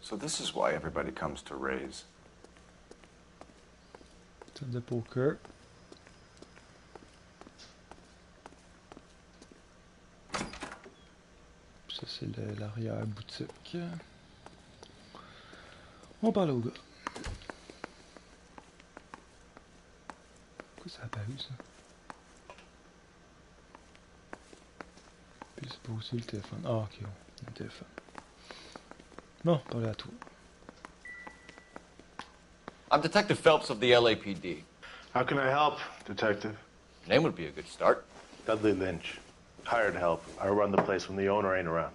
So this is why everybody comes to Ray's. Table de poker. Ça, c'est l'arrière-boutique. On parle au gars. Pourquoi ça a apparu, ça? Puis c'est pas aussi le téléphone. Ah, ok, le téléphone. Non, parlez à toi. I'm Detective Phelps of the LAPD. How can I help, Detective? Your name would be a good start. Dudley Lynch. Hired help. I run the place when the owner ain't around.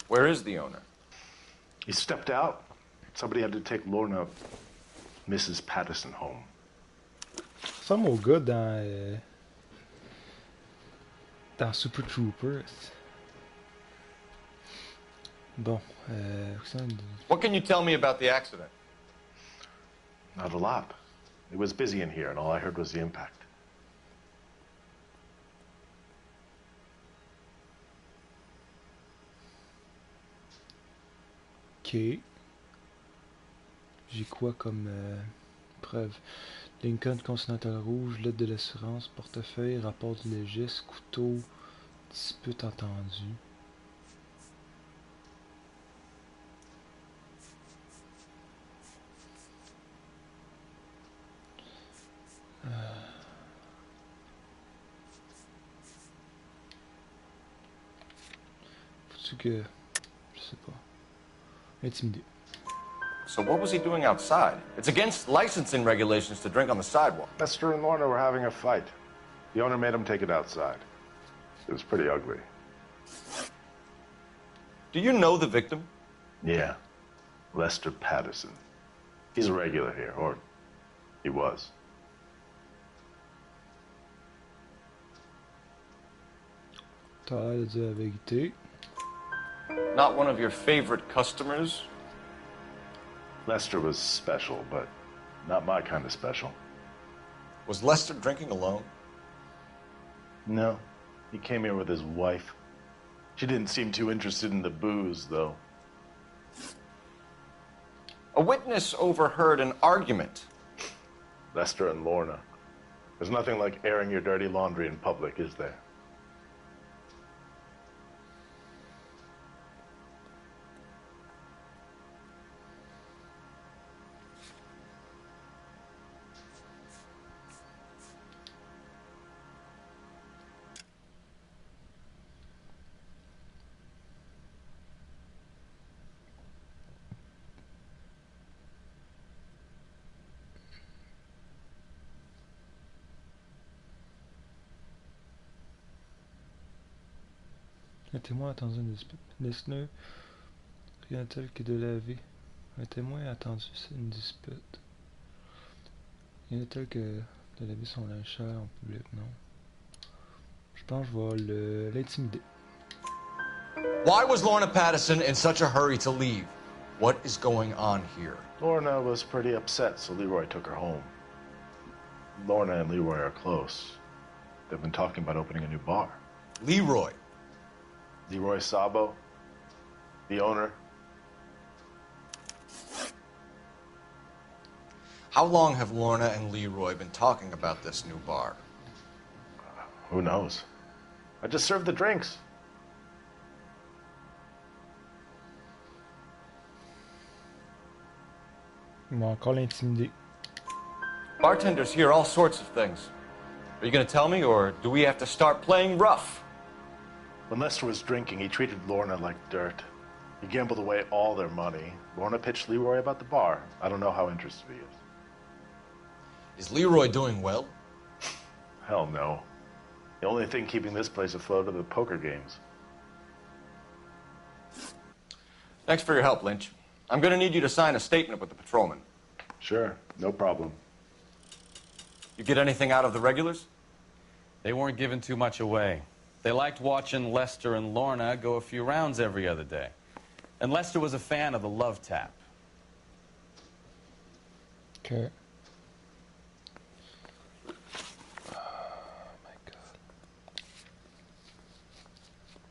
Where is the owner? He stepped out. Somebody had to take Lorna, Mrs. Patterson, home. Ça ressemble au gars dans Super Troopers. Bon, What can you tell me about the accident? Not a lot. It was busy in here, and all I heard was the impact. Ok. J'ai quoi comme preuve? Lincoln Continental rouge, lettre de l'assurance, portefeuille, rapport du légiste, couteau, dispute entendue. Faut-tu que... Je sais pas. Intimidé. So what was he doing outside? It's against licensing regulations to drink on the sidewalk. Lester and Lorna were having a fight. The owner made him take it outside. It was pretty ugly. Do you know the victim? Yeah. Lester Patterson. He's a regular here, or he was. T'as l'air de dire la vérité. Not one of your favorite customers? Lester was special, but not my kind of special. Was Lester drinking alone? No. He came here with his wife. She didn't seem too interested in the booze, though. A witness overheard an argument. Lester and Lorna. There's nothing like airing your dirty laundry in public, is there? Un témoin a attendu une dispute. Laisse-le. Rien tel que de laver. Un témoin a attendu une dispute. Rien tel que de laver son linge sale en public, non. Je pense que je vais l'intimider. Why was Lorna Patterson in such a hurry to leave? What is going on here? Lorna was pretty upset, so Leroy took her home. Lorna and Leroy are close. They've been talking about opening a new bar. Leroy? Leroy Sabo, the owner. How long have Lorna and Leroy been talking about this new bar? Who knows? I just served the drinks. Ils vont encore l'intimider. Bartenders hear all sorts of things. Are you going to tell me, or do we have to start playing rough? When Lester was drinking, he treated Lorna like dirt. He gambled away all their money. Lorna pitched Leroy about the bar. I don't know how interested he is. Is Leroy doing well? Hell no. The only thing keeping this place afloat are the poker games. Thanks for your help, Lynch. I'm going to need you to sign a statement with the patrolman. Sure, no problem. You get anything out of the regulars? They weren't giving too much away. They liked watching Lester and Lorna go a few rounds every other day. And Lester was a fan of the love tap. Okay. Oh my god.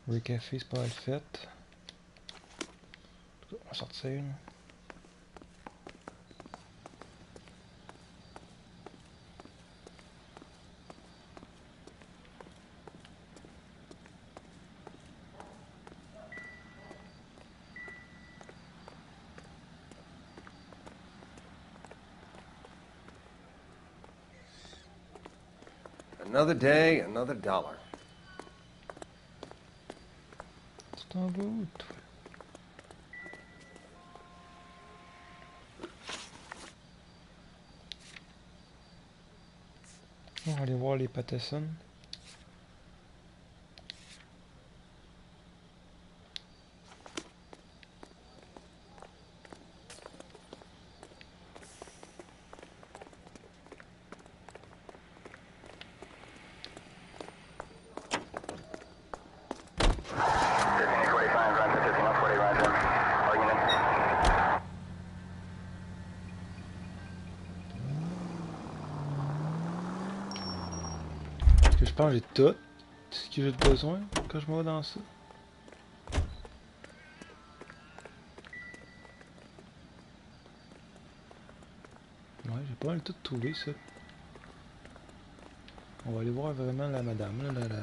Le café, c'est pas mal fait. On va sortir. Another day, another dollar. Tu t'en vas où, toi? On va aller voir les Patterson. Je pense que j'ai tout ce que j'ai besoin quand je m'en vais dans ça. Ouais, j'ai pas mal tout trouvé ça. On va aller voir vraiment la madame là, la...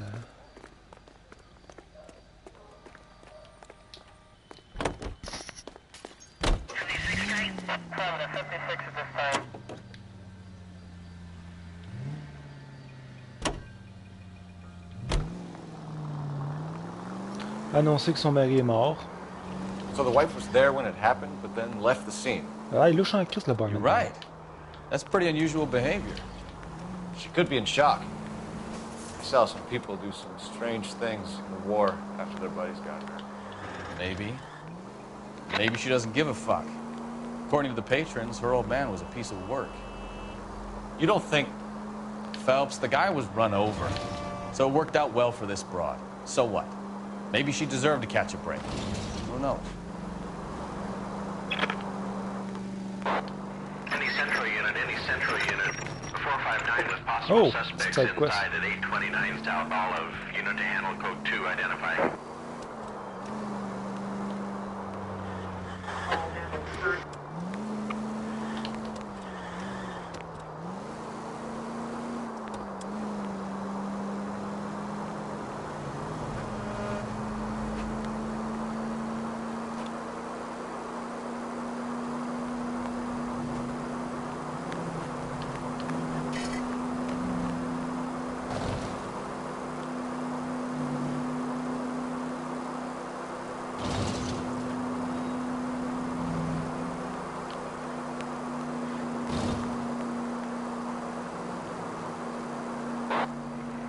Annoncer que son mari est mort. So the wife was there when it happened, but then left the scene. Ah, il louche en crise le barman. You're right. That's pretty unusual behavior. She could be in shock. I saw some people do some strange things in the war after their buddies got hurt. Maybe. Maybe she doesn't give a fuck. According to the patrons, her old man was a piece of work. You don't think... Phelps, the guy was run over. So it worked out well for this broad. So what? Maybe she deserved to catch a break. Who knows? Any central unit. 459 with possible suspects inside at 829 South Olive. Unit to handle code 2 identified.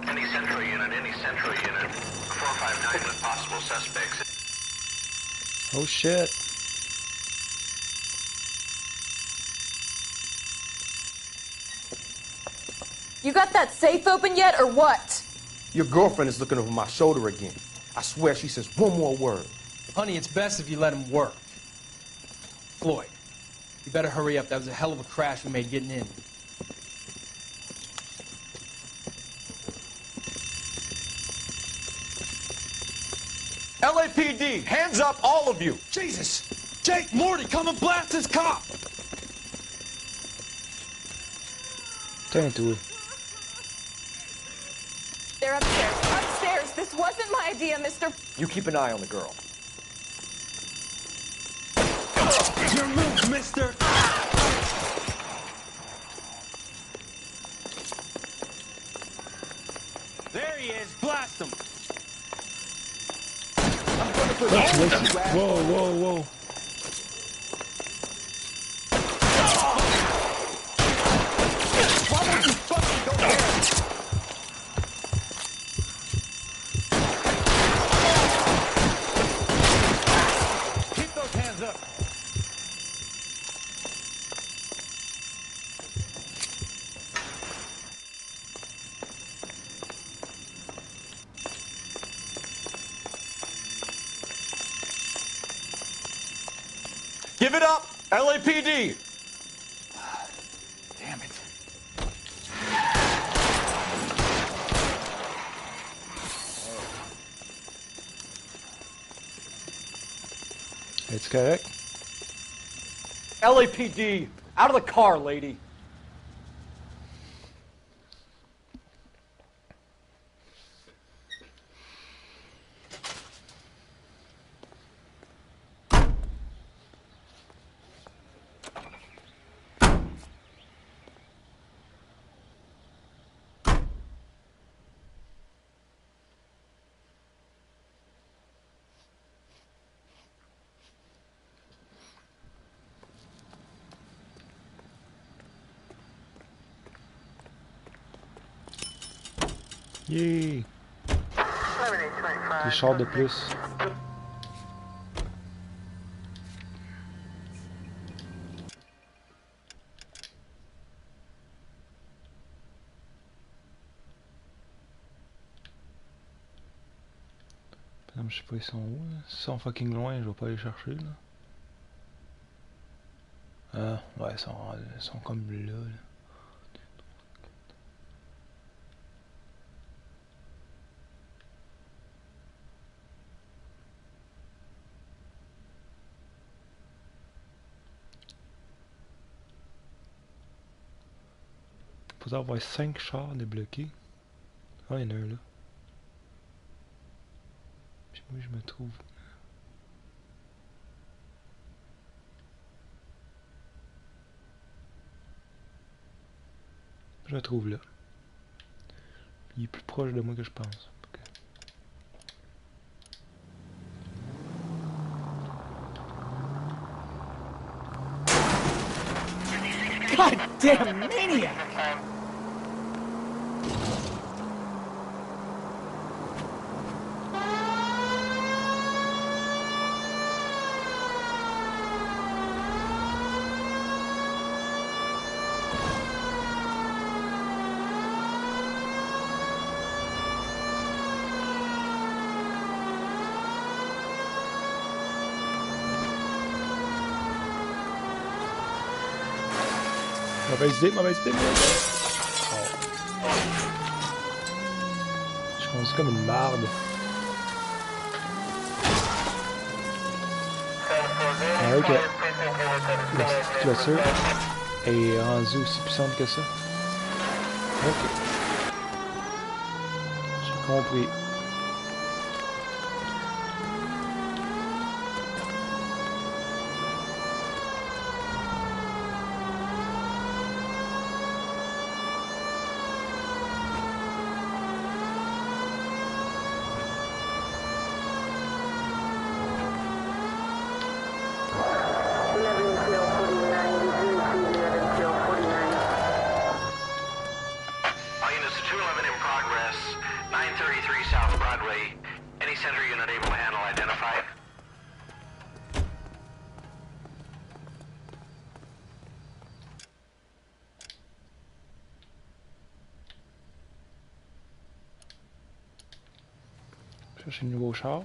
Any central unit. 459 with possible suspects. Oh shit. You got that safe open yet, or what? Your girlfriend is looking over my shoulder again. I swear she says one more word. Honey, it's best if you let him work. Floyd, you better hurry up. That was a hell of a crash we made getting in. LAPD, hands up, all of you! Jesus! Jake, Morty, come and blast this cop! Tiens, toi. They're upstairs. Upstairs! This wasn't my idea, Mr. You keep an eye on the girl. Your move, mister! There he is! Blast him! Whoa, whoa, whoa. Why don't you fucking go there? Keep those hands up. Give it up, LAPD! Damn it. It's correct. LAPD, out of the car, lady. Yay! Des chars de plus. Non, je sais pas, ils sont où, là? S'ils sont fucking loin, je vais pas les chercher, là. Ah, ouais, ils sont comme là, là. Il faut avoir 5 chars débloqués. Ah, il y en a un là. Puis moi, je me trouve. Je le trouve là. Il est plus proche de moi que je pense. God damn maniac! Mauvaise idée, mauvaise idée, mauvaise idée. Oh. Je conduis comme une marde. Ah, ok. La petite clôture est rendue aussi puissante que ça. Ok. J'ai compris. center unit able to handle identify? Chercher le nouveau char.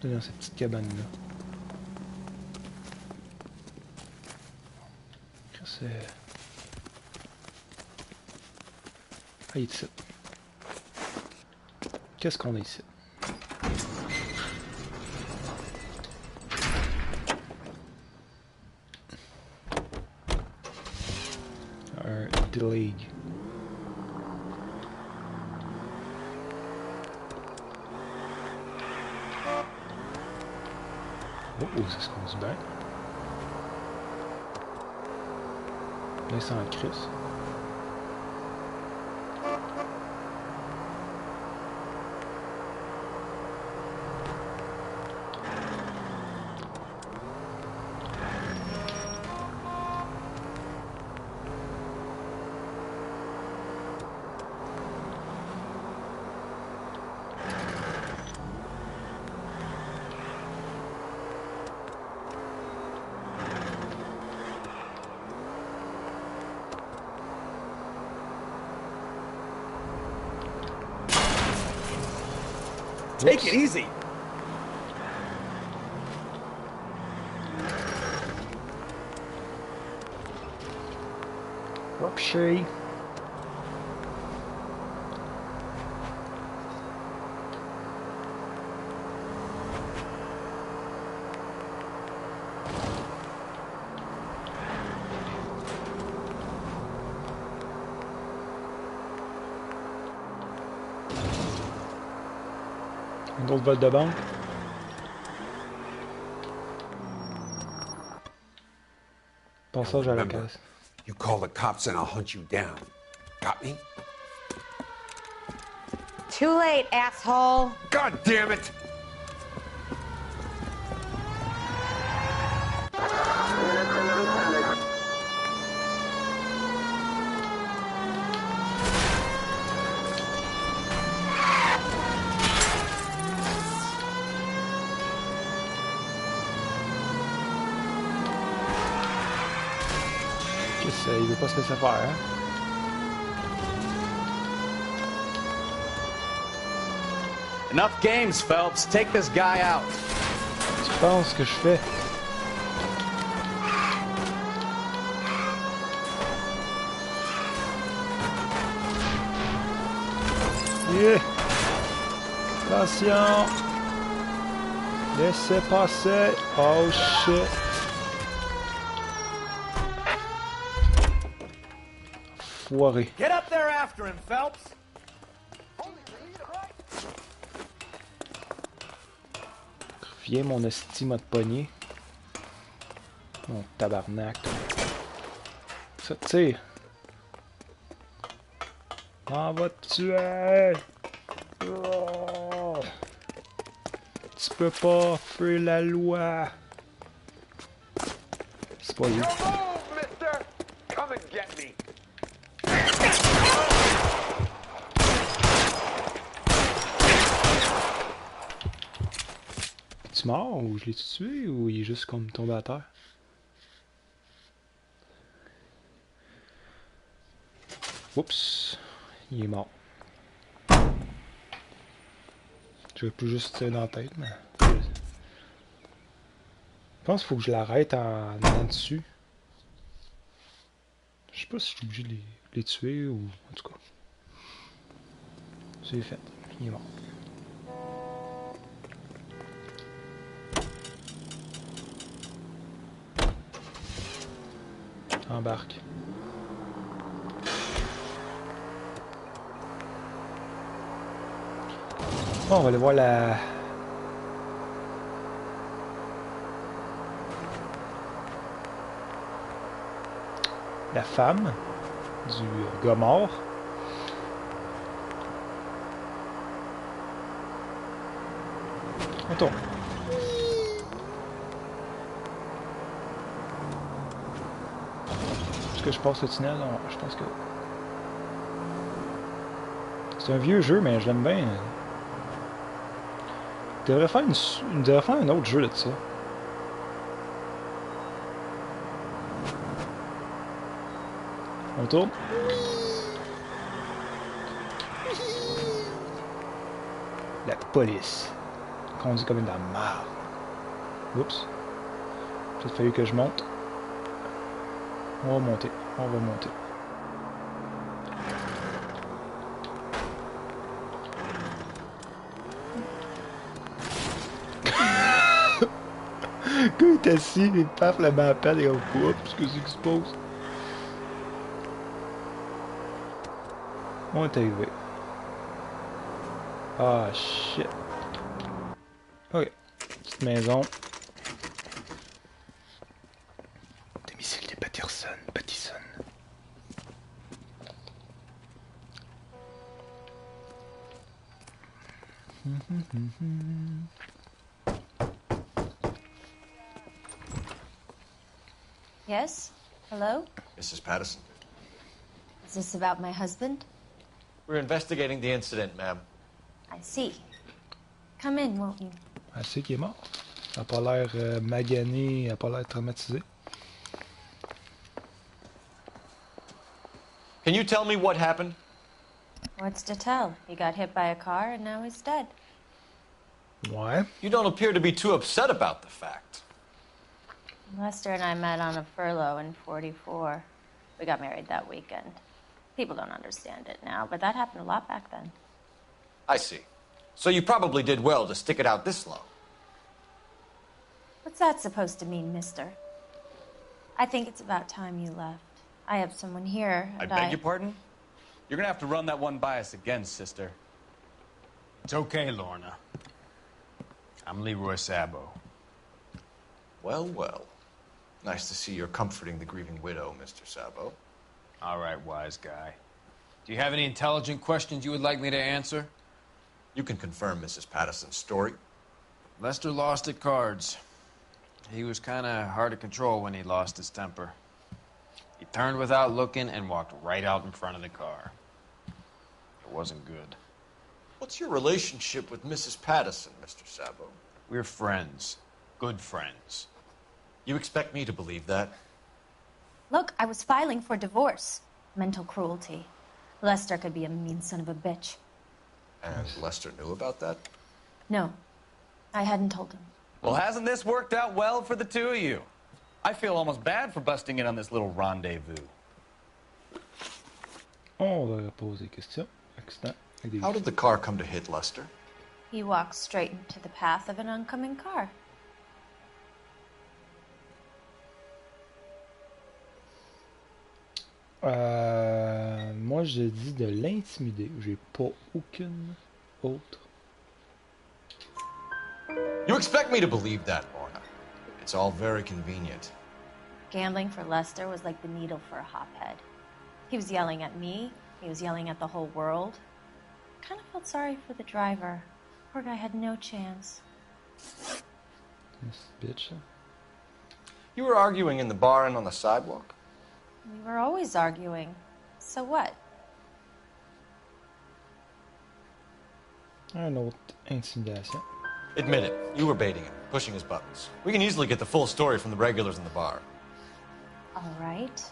Dans cette petite cabane-là. C'est... Ah, il est ici. Qu'est-ce qu'on a ici? Un delay. Oh, ça se conduit bien. Là, c'est en crise. Take it easy. Whoopsie. Un autre vol de banque. Passage à la caisse. You call the cops and I'll hunt you down. Got me? Too late, asshole. God damn it! Il veut pas se laisser faire, hein? Enough games, Phelps. Take this guy out. Tu penses que je fais? Yeah. Attention! Laissez passer! Oh shit! Foiré. Get up there after him, Phelps. Viens mon estime de poignée. Mon tabarnak. Ça tire. On va te tuer. Oh. Tu peux pas fuir la loi. C'est pas lui. Come and get me. Es-tu mort ou je l'ai tué ou il est juste comme tombé à terre? Oups, il est mort. Je vais plus juste tirer dans la tête, mais... Je pense qu'il faut que je l'arrête en allant dessus. Je sais pas si je suis obligé de les tuer ou... En tout cas. C'est fait. Il est mort. Embarque. Bon, on va aller voir la femme du gars mort. On tourne. Est-ce que je passe le tunnel? Non, je pense que... C'est un vieux jeu, mais je l'aime bien. Il devrait faire, il devrait faire un autre jeu de ça. On tourne. La police. Conduit comme une dans la marde. Oups. Il a fallu que je monte. On va monter. On va monter. Quand il est assis, il paf, la main à peine et on coupe. Qu'est-ce que c'est qui se passe? On est arrivé. Ah, shit. Ok. Petite maison. Domicile de Patterson. Yes? Hello? Mrs. Patterson. Is this about my husband? We're investigating the incident, ma'am. I see. Come in, won't you? Elle sait qu'il est mort. Elle a pas l'air magané, elle a pas l'air traumatisée. Can you tell me what happened? What's to tell? He got hit by a car and now he's dead. Ouais. You don't appear to be too upset about the fact. Lester and I met on a furlough in '44. We got married that weekend. People don't understand it now, but that happened a lot back then. I see. So you probably did well to stick it out this long. What's that supposed to mean, mister? I think it's about time you left. I have someone here, I and beg your pardon? You're gonna have to run that one by us again, sister. It's okay, Lorna. I'm Leroy Sabo. Well, well. Nice to see you're comforting the grieving widow, Mr. Sabo. All right, wise guy. Do you have any intelligent questions you would like me to answer? You can confirm Mrs. Patterson's story. Lester lost at cards. He was kind of hard to control when he lost his temper. He turned without looking and walked right out in front of the car. It wasn't good. What's your relationship with Mrs. Patterson, Mr. Sabo? We're friends. Good friends. You expect me to believe that? Look, I was filing for divorce. Mental cruelty. Lester could be a mean son of a bitch. And Lester knew about that? No, I hadn't told him. Well, hasn't this worked out well for the two of you? I feel almost bad for busting in on this little rendezvous. On va poser des questions. Accident. How did the car come to hit Lester? He walked straight into the path of an oncoming car. Moi, je dis de l'intimider. J'ai pas aucune autre. You expect me to believe that, Lorna? It's all very convenient. Gambling for Lester was like the needle for a hophead. He was yelling at me. He was yelling at the whole world. I kind of felt sorry for the driver. Poor guy had no chance. This bitch. You were arguing in the bar and on the sidewalk? We were always arguing. So what? Un autre intimidation. Admit it. You were baiting him, pushing his buttons. We can easily get the full story from the regulars in the bar. All right.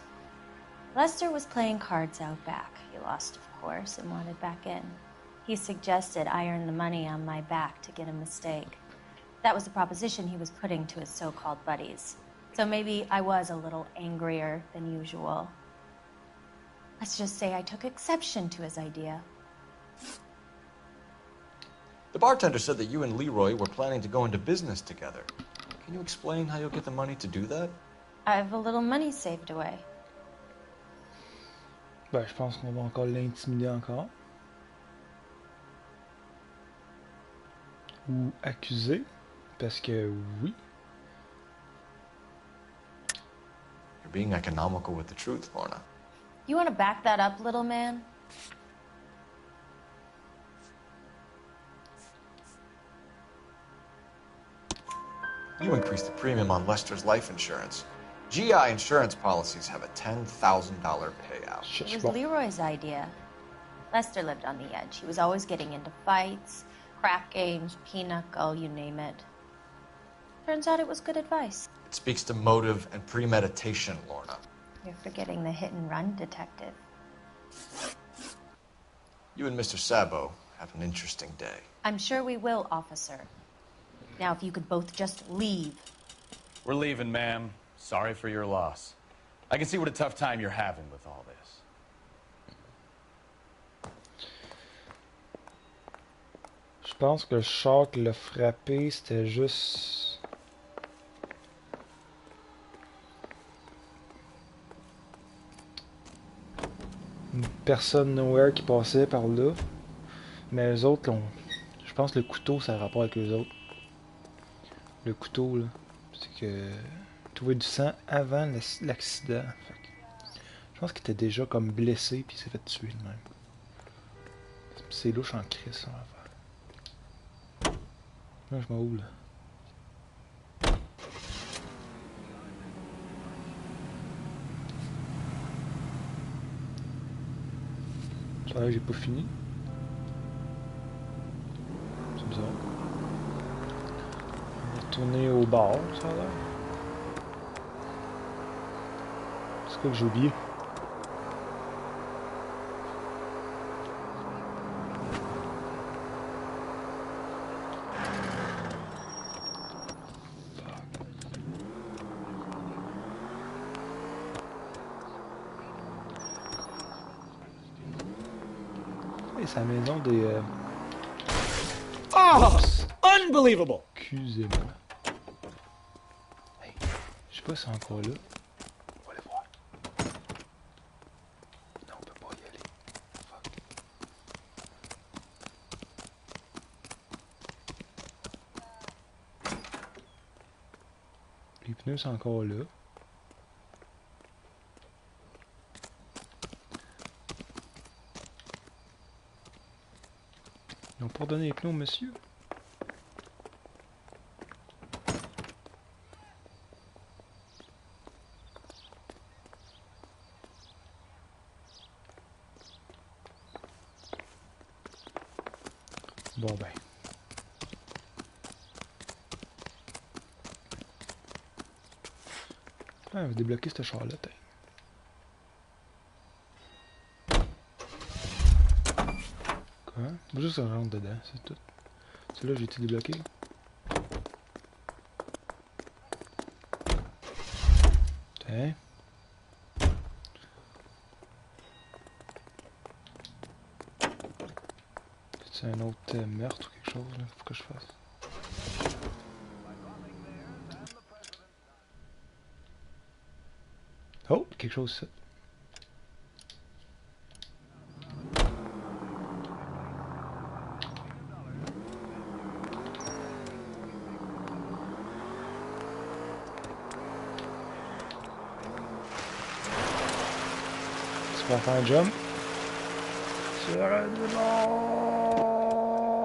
Lester was playing cards out back. He lost, of course, and wanted back in. He suggested I earn the money on my back to get a mistake. That was the proposition he was putting to his so-called buddies. So maybe I was a little angrier than usual. Let's just say I took exception to his idea. The bartender said that you and Leroy were planning to go into business together. Can you explain how you'll get the money to do that? I have a little money saved away. Ben, je pense qu'on va encore l'intimider encore. Ou accuser. Parce que oui. You're being economical with the truth, Lorna. You want to back that up, little man? You increased the premium on Lester's life insurance. GI insurance policies have a $10,000 payout. It was Leroy's idea. Lester lived on the edge. He was always getting into fights, crack games, pinochle, you name it. Turns out it was good advice. It speaks to motive and premeditation, Lorna. You're forgetting the hit-and-run detective. You and Mr. Sabo have an interesting day. I'm sure we will, officer. Now, if you could both just leave. We're leaving, ma'am. Sorry for your loss. I can see what a tough time you're having with all this. Je pense que le char qui l'a frappé, c'était juste... une personne nowhere qui passait par là. Mais eux autres, je pense que le couteau, ça a rapport avec eux autres. Le couteau, là, c'est que... trouver du sang avant l'accident. Je pense qu'il était déjà comme blessé, puis il s'est fait tuer de même. C'est louche en crise, ça, l'affaire. Là, je m'en où, là? Ça va, j'ai pas fini. C'est bizarre. On va retourner au bar, ça a l'air. C'est quoi que j'ai oublié? C'est la maison des... Oh! Unbelievable! Excusez-moi. Hey, je sais pas si c'est encore là. On va aller voir. Non, on peut pas y aller. Fuck. Les pneus sont encore là. Ils ont pas donné les pneus au monsieur. Bon ben. Ah, on va débloquer cette char-là. Quoi? Juste ça rentre dedans, c'est tout. Celui-là, j'ai été débloqué. Tiens. C'est un autre meurtre ou quelque chose, là, faut que je fasse. Oh, quelque chose ça. On va faire un jump. Sur un non.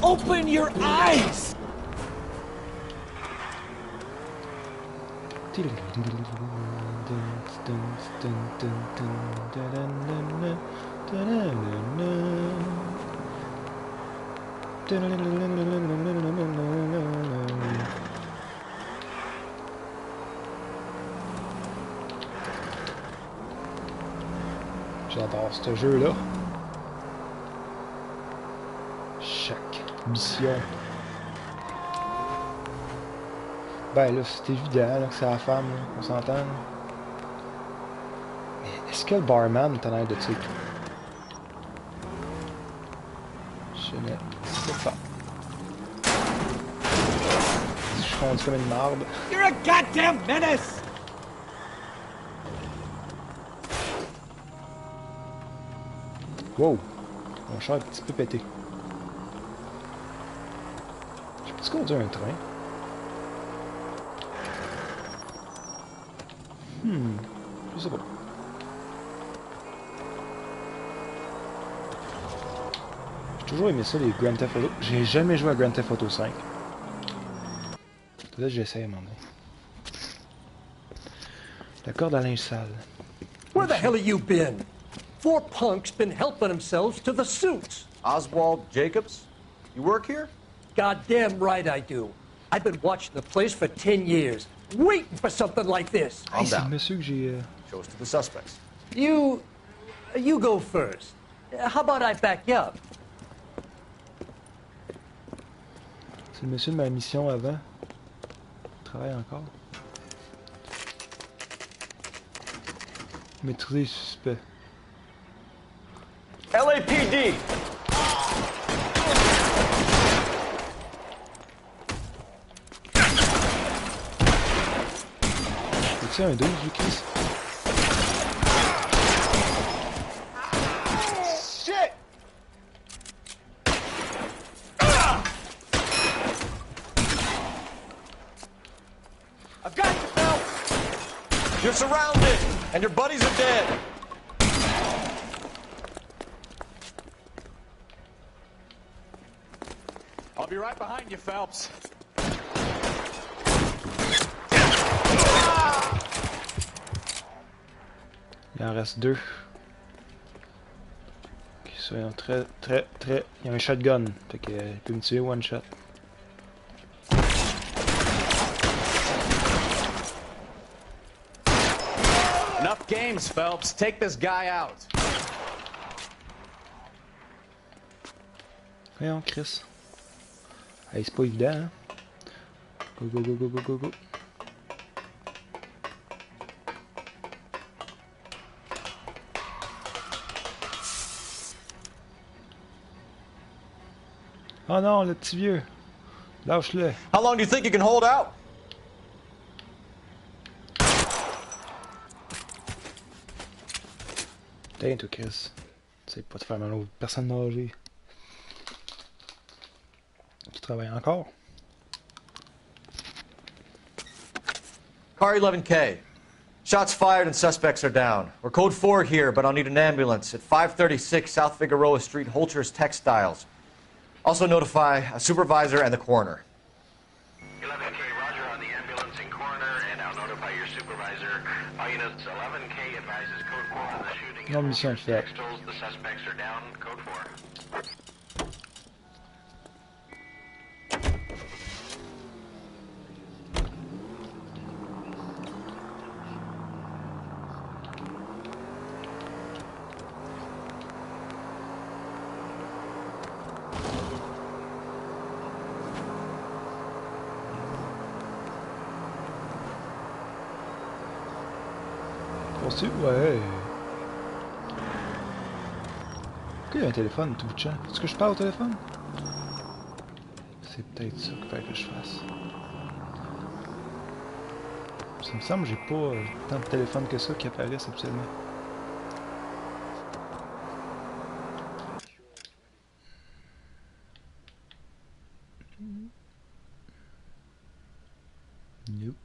Open your eyes! J'adore ce jeu-là. Chaque mission. Ben là, c'est évident là, que c'est la femme, là, on s'entend. Là. Mais est-ce que le barman t'en a de ça et tout? Je ne sais pas. Je suis conduit comme une marde. You're a goddamn menace! Wow! Mon char est un petit peu pété. Je peux-tu conduire un train? Je sais pas. J'ai toujours aimé ça, les Grand Theft Auto. J'ai jamais joué à Grand Theft Auto 5. Peut-être que j'essaie à un moment donné. La corde à linge sale. Where the hell have you been? 4 punks been helping themselves to the suits. Oswald Jacobs? You work here? Goddamn right I do. I've been watching the place for 10 years, waiting for something like this. Hey, c'est le monsieur que j'ai... Show us to the suspects. You go first. How about I back you up? C'est le monsieur de ma mission avant. Il travaille encore. Maîtriser les suspects. LAPD! C'est un 12, Chris? Shit! I've got you, Phelps! You're surrounded, and your buddies are dead. I'll be right behind you, Phelps. Il en reste 2. Ok, soyons très... Il y a un shotgun. Fait que, il peut me tuer one shot. Enough games, Phelps. Take this guy out. Voyons, Chris. Hey, c'est pas évident, hein? Go, go, go, go, go, go, go. Oh non, le petit vieux. Lâche-le. How long do you think you can hold out? Tiens, toi, Chris. Tu sais pas te faire mal aux personnes âgées. Qui travaillent encore. Car 11K. Shots fired and suspects are down. We're code 4 here, but I'll need an ambulance at 536 South Figueroa Street, Holcher's Textiles. Also notify a supervisor and the coroner. 11K, roger on the ambulance and coroner, and I'll notify your supervisor. All units, 11K advises code 4 on the shooting. Non, mission faite. The suspects are down, code 4. Ouais. Pourquoi il y a un téléphone tout bout de champ? Est-ce que je parle au téléphone? C'est peut-être ça qu'il faut que je fasse. Ça me semble que j'ai pas tant de téléphones que ça qui apparaissent absolument. Nope.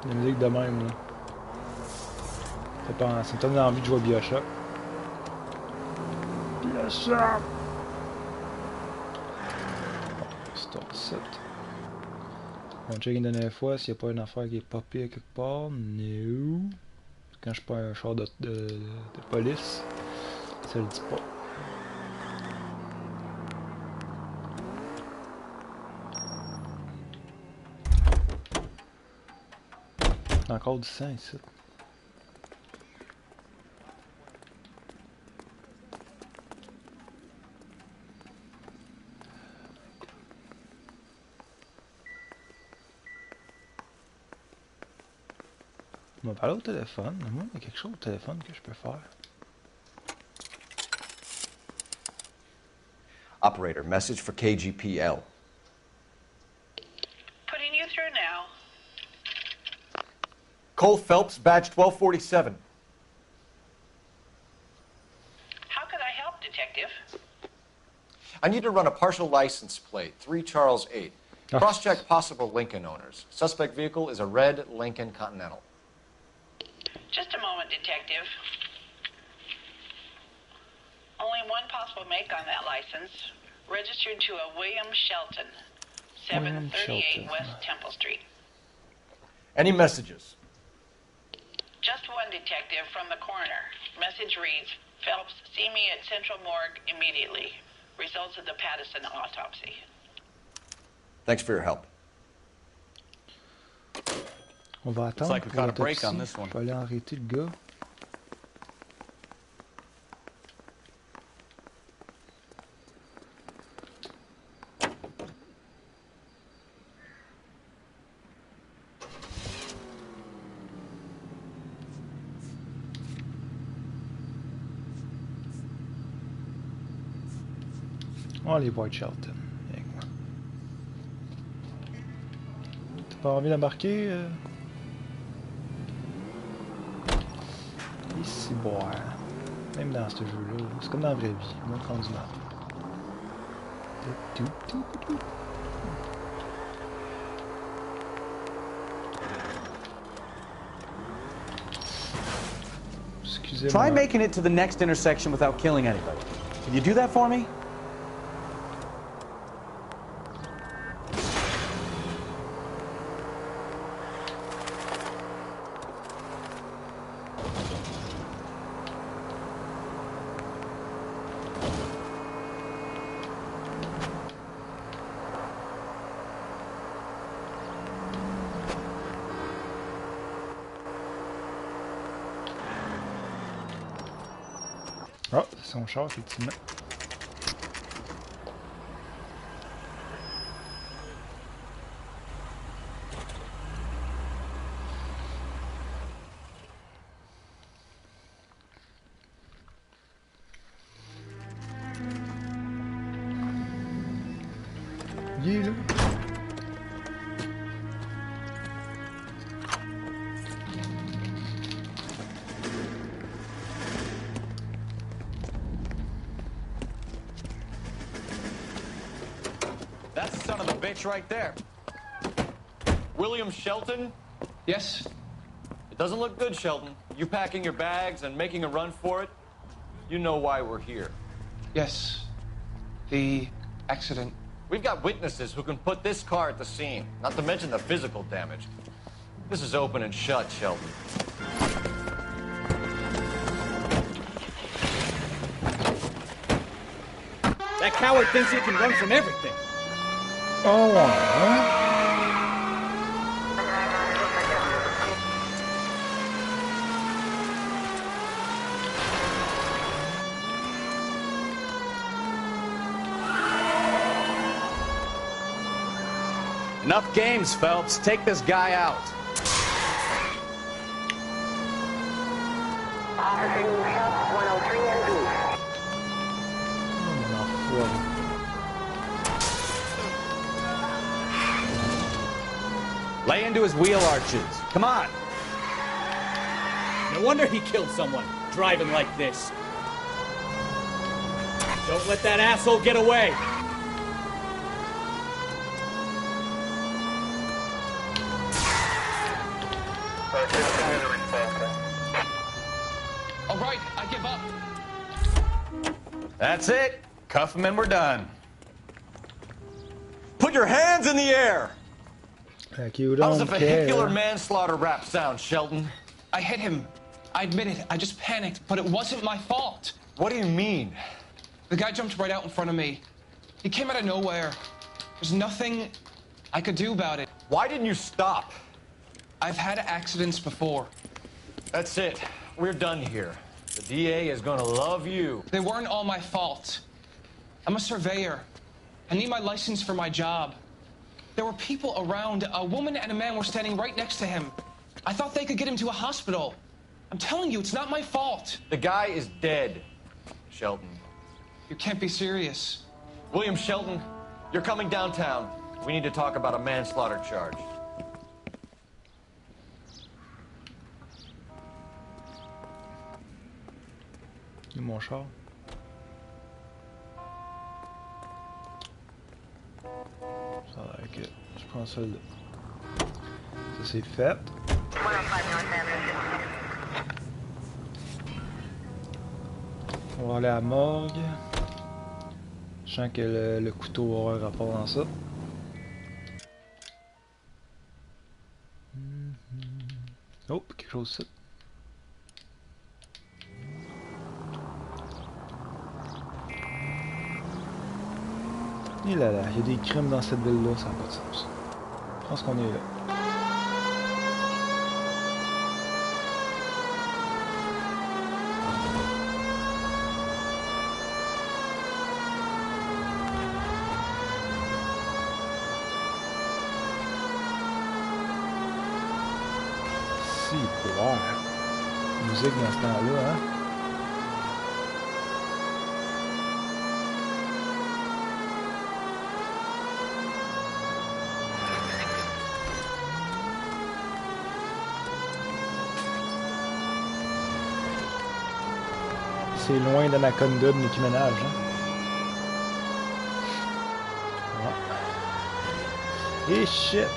La musique de même, là. Ça me donne envie de jouer à Bioshock. Bioshock! Start set. On va checker une dernière fois s'il n'y a pas une affaire qui est popée quelque part. No. Quand je prends un char de police, ça le dit pas. Encore du sang ici. On va parler au téléphone. Moi, il y a quelque chose au téléphone que je peux faire. Operator, message for KGPL. Putting you through now. Cole Phelps, badge 1247. How could I help, Detective? I need to run a partial license plate, 3 Charles 8. Cross-check possible Lincoln owners. Suspect vehicle is a red Lincoln Continental. Just a moment, Detective. Only one possible make on that license. Registered to a William Shelton, 738 West Temple Street. Any messages? Just one, Detective, from the coroner. Message reads, Phelps, see me at Central Morgue immediately. Results of the Pattison autopsy. Thanks for your help. On va attendre. Looks like we got a break l'autopsie. on this one. Je vais aller arrêter le gars. On va aller voir Shelton. Avec moi. T'as pas envie d'embarquer? Ici, boire. Même dans ce jeu-là, c'est comme dans la vraie vie. On montre rendu mal. Excusez-moi. Try making it to the next intersection without killing anybody. Can you do that for me? Oh, c'est son char, effectivement. Il est là. That's the son of a bitch right there. William Shelton? Yes? It doesn't look good, Shelton. You packing your bags and making a run for it? You know why we're here. Yes. The accident. We've got witnesses who can put this car at the scene, not to mention the physical damage. This is open and shut, Shelton. That coward thinks he can run from everything. Oh, huh? Enough games, Phelps. Take this guy out. Lay into his wheel arches. Come on. No wonder he killed someone, driving like this. Don't let that asshole get away. All right, I give up. That's it. Cuff him and we're done. Put your hands in the air! Like you How does a don't vehicular care. manslaughter rap sound, Shelton? I hit him. I admit it. I just panicked, but it wasn't my fault. What do you mean? The guy jumped right out in front of me. He came out of nowhere. There's nothing I could do about it. Why didn't you stop? I've had accidents before. That's it. We're done here. The DA is gonna love you. They weren't all my fault. I'm a surveyor. I need my license for my job. There were people around. A woman and a man were standing right next to him. I thought they could get him to a hospital. I'm telling you, it's not my fault. The guy is dead, Shelton. You can't be serious. William Shelton, you're coming downtown. We need to talk about a manslaughter charge. Mon char. Ça va, ok. Je prends celle-là. Ça c'est fait. On va aller à la morgue. Je sens que le couteau aura un rapport dans ça. Oh, quelque chose ça. Et là là, il y a des crimes dans cette ville-là, ça n'a pas de sens. Je pense qu'on est là. Si, pouvoir. Musique dans ce temps-là, hein. C'est loin d'Anaconda de Nicki Minaj, hein. Ouais. Et shit!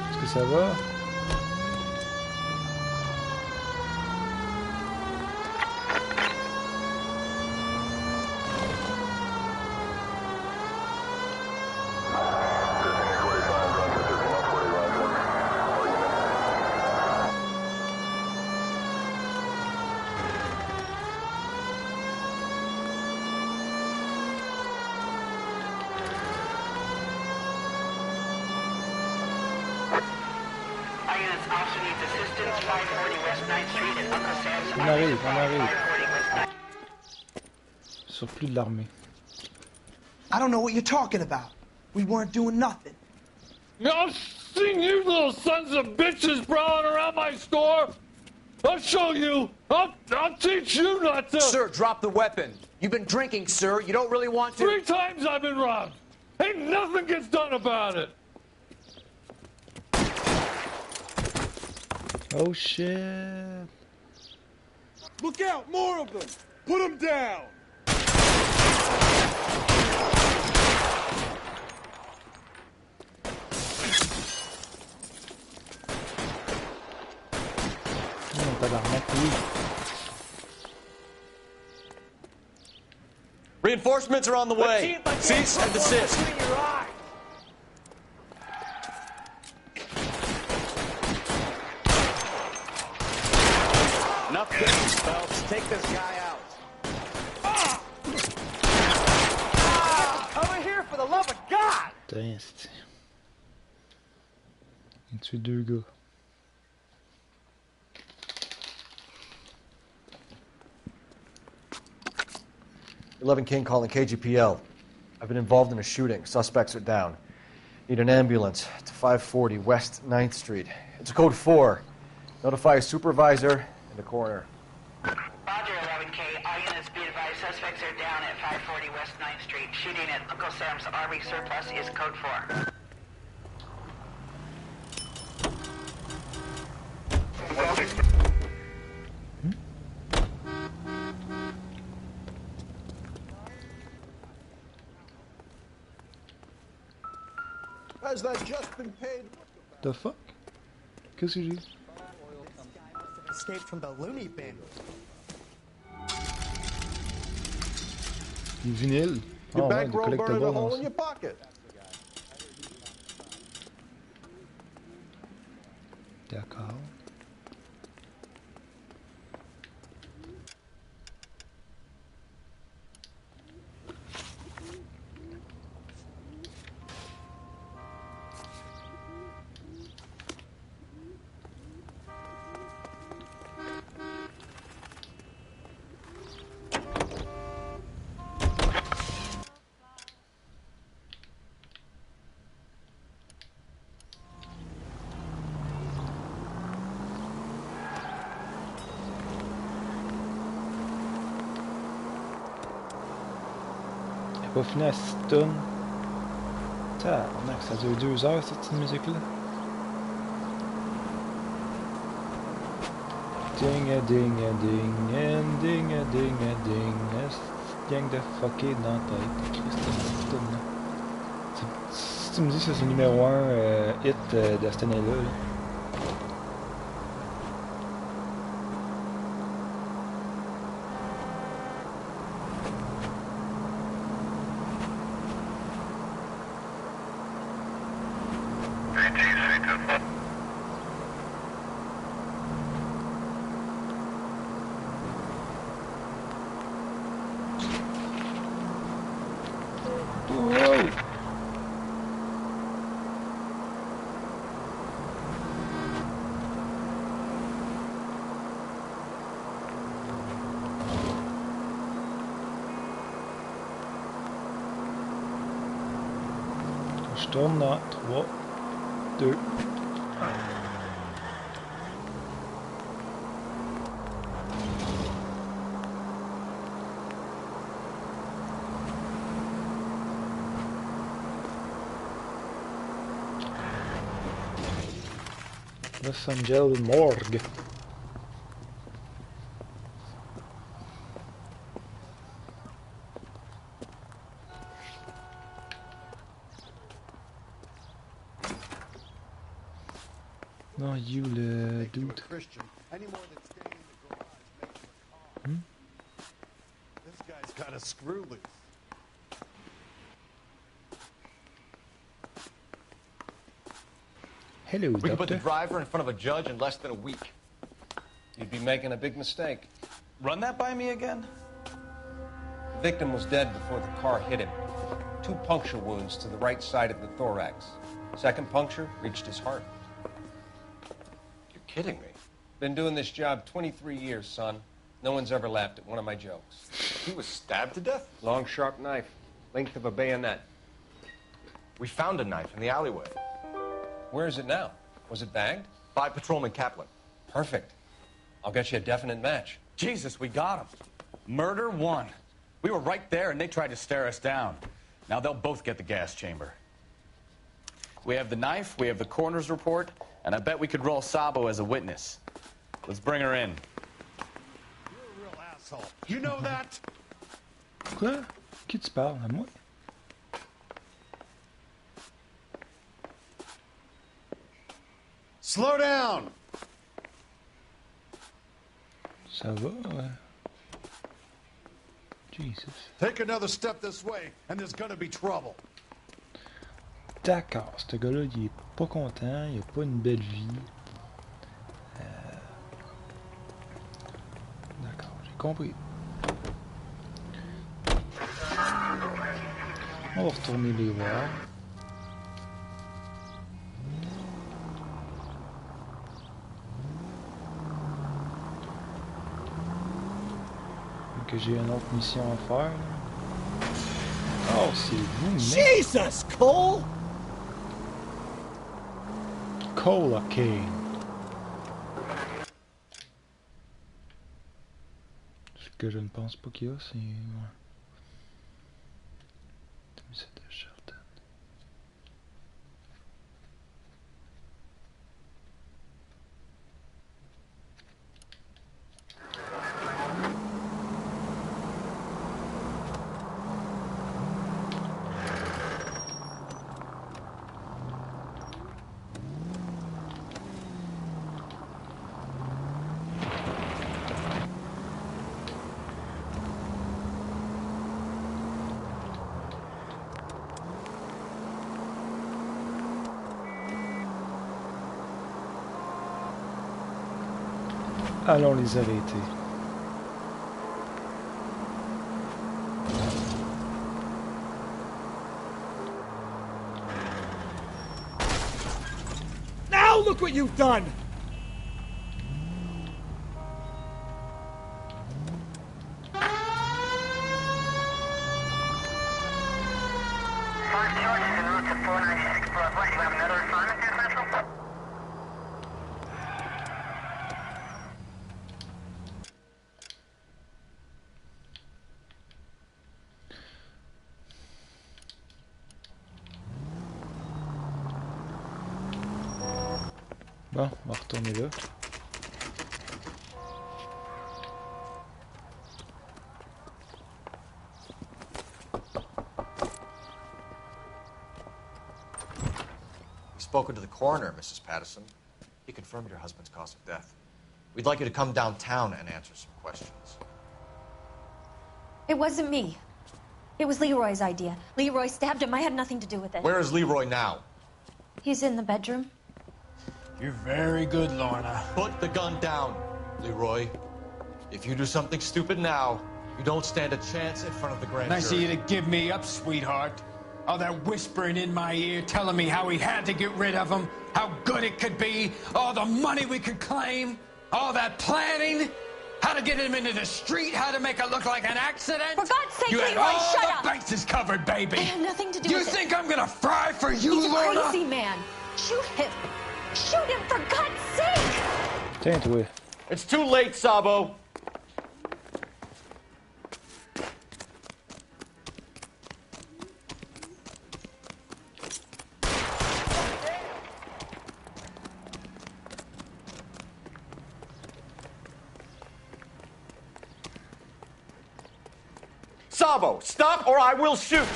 Est-ce que ça va? On arrive, on arrive. Surplus de l'armée. I don't know what you're talking about. We weren't doing nothing. I've seen you little sons of bitches prowling around my store. I'll show you. I'll teach you not to. Sir, drop the weapon. You've been drinking, sir. You don't really want to. 3 times I've been robbed. Ain't nothing gets done about it. Oh shit. Look out, more of them. Put them down. Reinforcements are on the way. Cease and desist. Enough business, Phelps. Take this guy out. Over here, for the love of God! Putain, c'est... Il a tué 2 gars. King calling KGPL. I've been involved in a shooting. Suspects are down. Need an ambulance to 540 West 9th Street. It's a code 4. Notify a supervisor and the coroner. Roger, 11K. All units be advised, suspects are down at 540 West 9th Street. Shooting at Uncle Sam's Army surplus is code 4. Has that just been paid? The fuck? Qu'est-ce que j'ai? Escaped from the loony bin. Du vinyle. Your Oh, ouais, bankroll des burned a hole collectibles. in your pocket. D'accord. pas fini à 6 tonnes. Tabarnak, ça dure 2 heures cette musique-là. Ding a ding a ding and ding a ding a ding. Gang de fucké dans la tête. Christ, là. Si tu me dis que c'est le numéro 1 hit de cette année-là. Là. Je tourne dans 3, 2, 1. Los Angeles Morgue. Non, you le dude. This guy's got a screw loose. Hello, we can put the driver in front of a judge in less than a week. You'd be making a big mistake. Run that by me again? The victim was dead before the car hit him. 2 puncture wounds to the right side of the thorax. Second puncture reached his heart. You're kidding me. Been doing this job 23 years, son. No one's ever laughed at one of my jokes. He was stabbed to death? Long, sharp knife. Length of a bayonet. We found a knife in the alleyway. Where is it now? Was it bagged? By Patrolman Kaplan. Perfect. I'll get you a definite match. Jesus, we got him. Murder 1. We were right there and they tried to stare us down. Now they'll both get the gas chamber. We have the knife, we have the coroner's report, and I bet we could roll Sabo as a witness. Let's bring her in. You're a real asshole. You know that? Quoi? Qui tu parles? À moi? Slow down! Ça va? Jesus. Take another step this way, and there's gonna be trouble. D'accord, ce gars-là, il est pas content, il a pas une belle vie. D'accord, j'ai compris. On va retourner les voir. Que j'ai une autre mission à faire. Oh, c'est vous, mec. Jesus, Cole! Cole, ok. Ce que je ne pense pas qu'il y a, c'est... Ouais. Allons les arrêter. Now look what you've done! Bon, on va retourner là. We've spoken to the coroner, Mrs. Patterson. He confirmed your husband's cause of death. We'd like you to come downtown and answer some questions. It wasn't me. It was Leroy's idea. Leroy stabbed him. I had nothing to do with it. Where is Leroy now? He's in the bedroom. You're very good, Lorna. Put the gun down, Leroy. If you do something stupid now, you don't stand a chance in front of the grand Nice of jury. you to give me up, sweetheart. All that whispering in my ear, telling me how we had to get rid of him, how good it could be, all the money we could claim, all that planning, how to get him into the street, how to make it look like an accident. For God's sake, you had Leroy, all shut the up. bases covered, baby. I have nothing to do You with it. think I'm gonna fry for you, He's a Lorna? crazy man. Shoot him. Shoot him, for God's sake. Tiens, toi. It's too late, Sabo. Sabo, stop or I will shoot!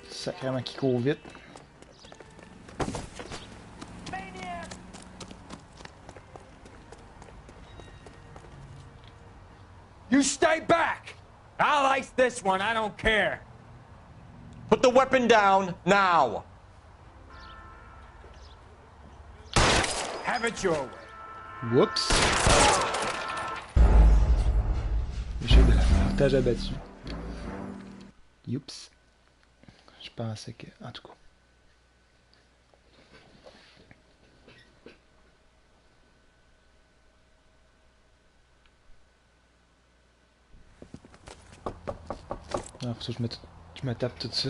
Sacrément qui court vite. You stay back. I'll ice this one, I don't care. Put the weapon down now. Have it your way. Whoops. J'ai de l'avantage abattu. Youps. Je pensais que... En tout cas. Ah, faut que je me tape tout ça.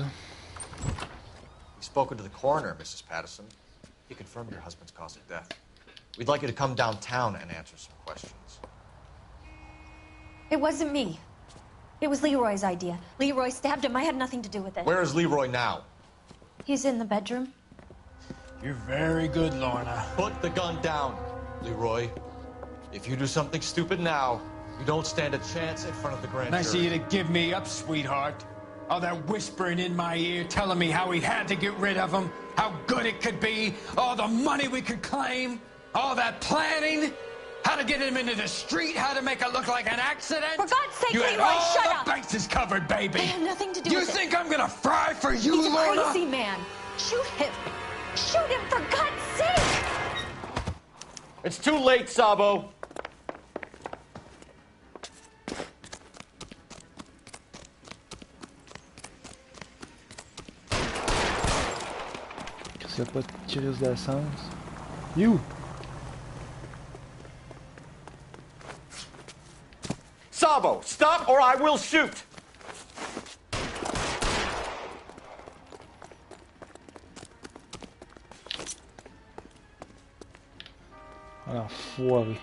We've spoken to the coroner, Mrs. Patterson. He confirmed your husband's cause of death. We'd like you to come downtown and answer some questions. It wasn't me. It was Leroy's idea. Leroy stabbed him. I had nothing to do with it. Where is Leroy now? He's in the bedroom. You're very good, Lorna. Put the gun down, Leroy. If you do something stupid now, you don't stand a chance in front of the grand Nice of jury. you to give me up, sweetheart. All that whispering in my ear, telling me how we had to get rid of him, how good it could be, all the money we could claim, all that planning, how to get him into the street, how to make it look like an accident. For God's sake, you had Leroy, all shut the up. bases covered, baby. I have nothing to do You with it. think I'm gonna fry for you, He's a Lorna? crazy man. Shoot him. Shoot him, for God's sake. It's too late, Sabo. S'il n'y a pas de crise d'essence. You! Sabo, stop or I will shoot! Ah, foiré.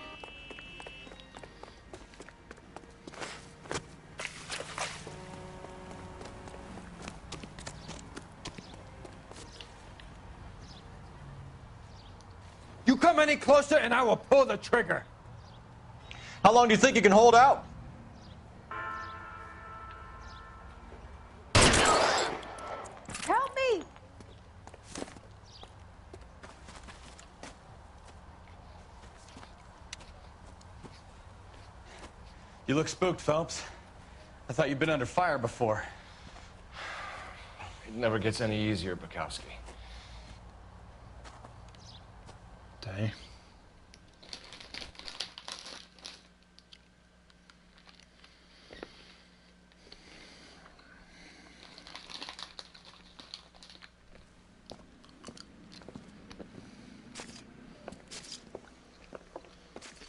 You come any closer and I will pull the trigger. How long do you think you can hold out? Help me. You look spooked, Phelps. I thought you'd been under fire before. It never gets any easier, Bukowski. Dang.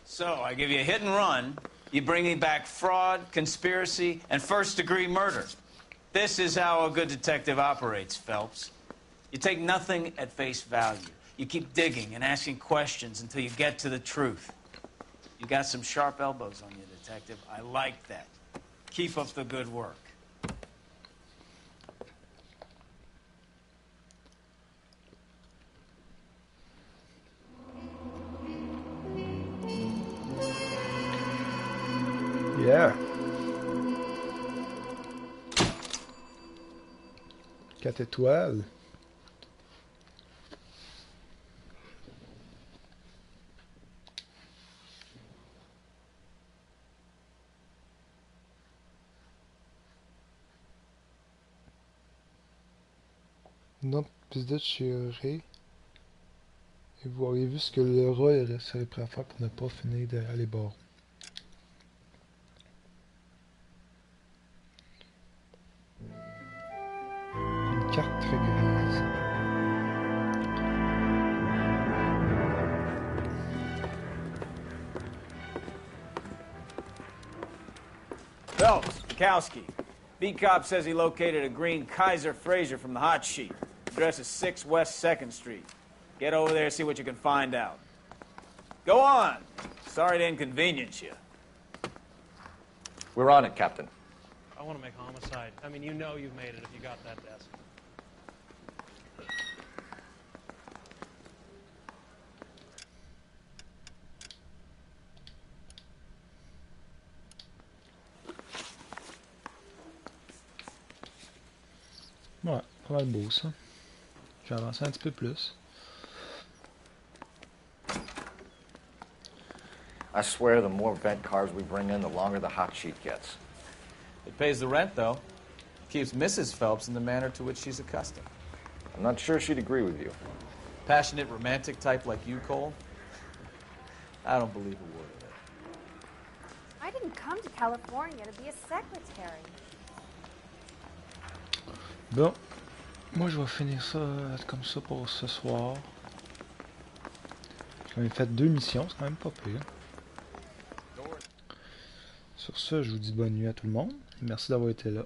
So, I give you a hit and run. You bring me back fraud, conspiracy, and first-degree murder. This is how a good detective operates, Phelps. You take nothing at face value. You keep digging and asking questions until you get to the truth. You got some sharp elbows on you, Detective. I like that. Keep up the good work. Yeah. 4 étoiles. Une autre visite chez Ray. Et vous auriez vu ce que le rat serait prêt à faire pour ne pas finir derrière les barreaux. Une carte très grise. Phelps, Bukowski. B-Cop says he located a green Kaiser Fraser from the hot sheet. Address is 6 West 2nd Street. Get over there and see what you can find out. Go on. Sorry to inconvenience you. We're on it, Captain. I want to make homicide. I mean, you know you've made it if you got that desk. Ouais, pas mal beau ça. Je vais avancer un petit peu plus. I swear the more vent cars we bring in, the longer the hot sheet gets. It pays the rent, though. Keeps Mrs. Phelps in the manner to which she's accustomed. I'm not sure she'd agree with you. Passionate, romantic type like you, Cole? I don't believe a word of it. I didn't come to California to be a secretary. Bon, moi je vais finir ça comme ça pour ce soir. J'ai quand même fait 2 missions, c'est quand même pas pire. Sur ce, je vous dis bonne nuit à tout le monde. Merci d'avoir été là.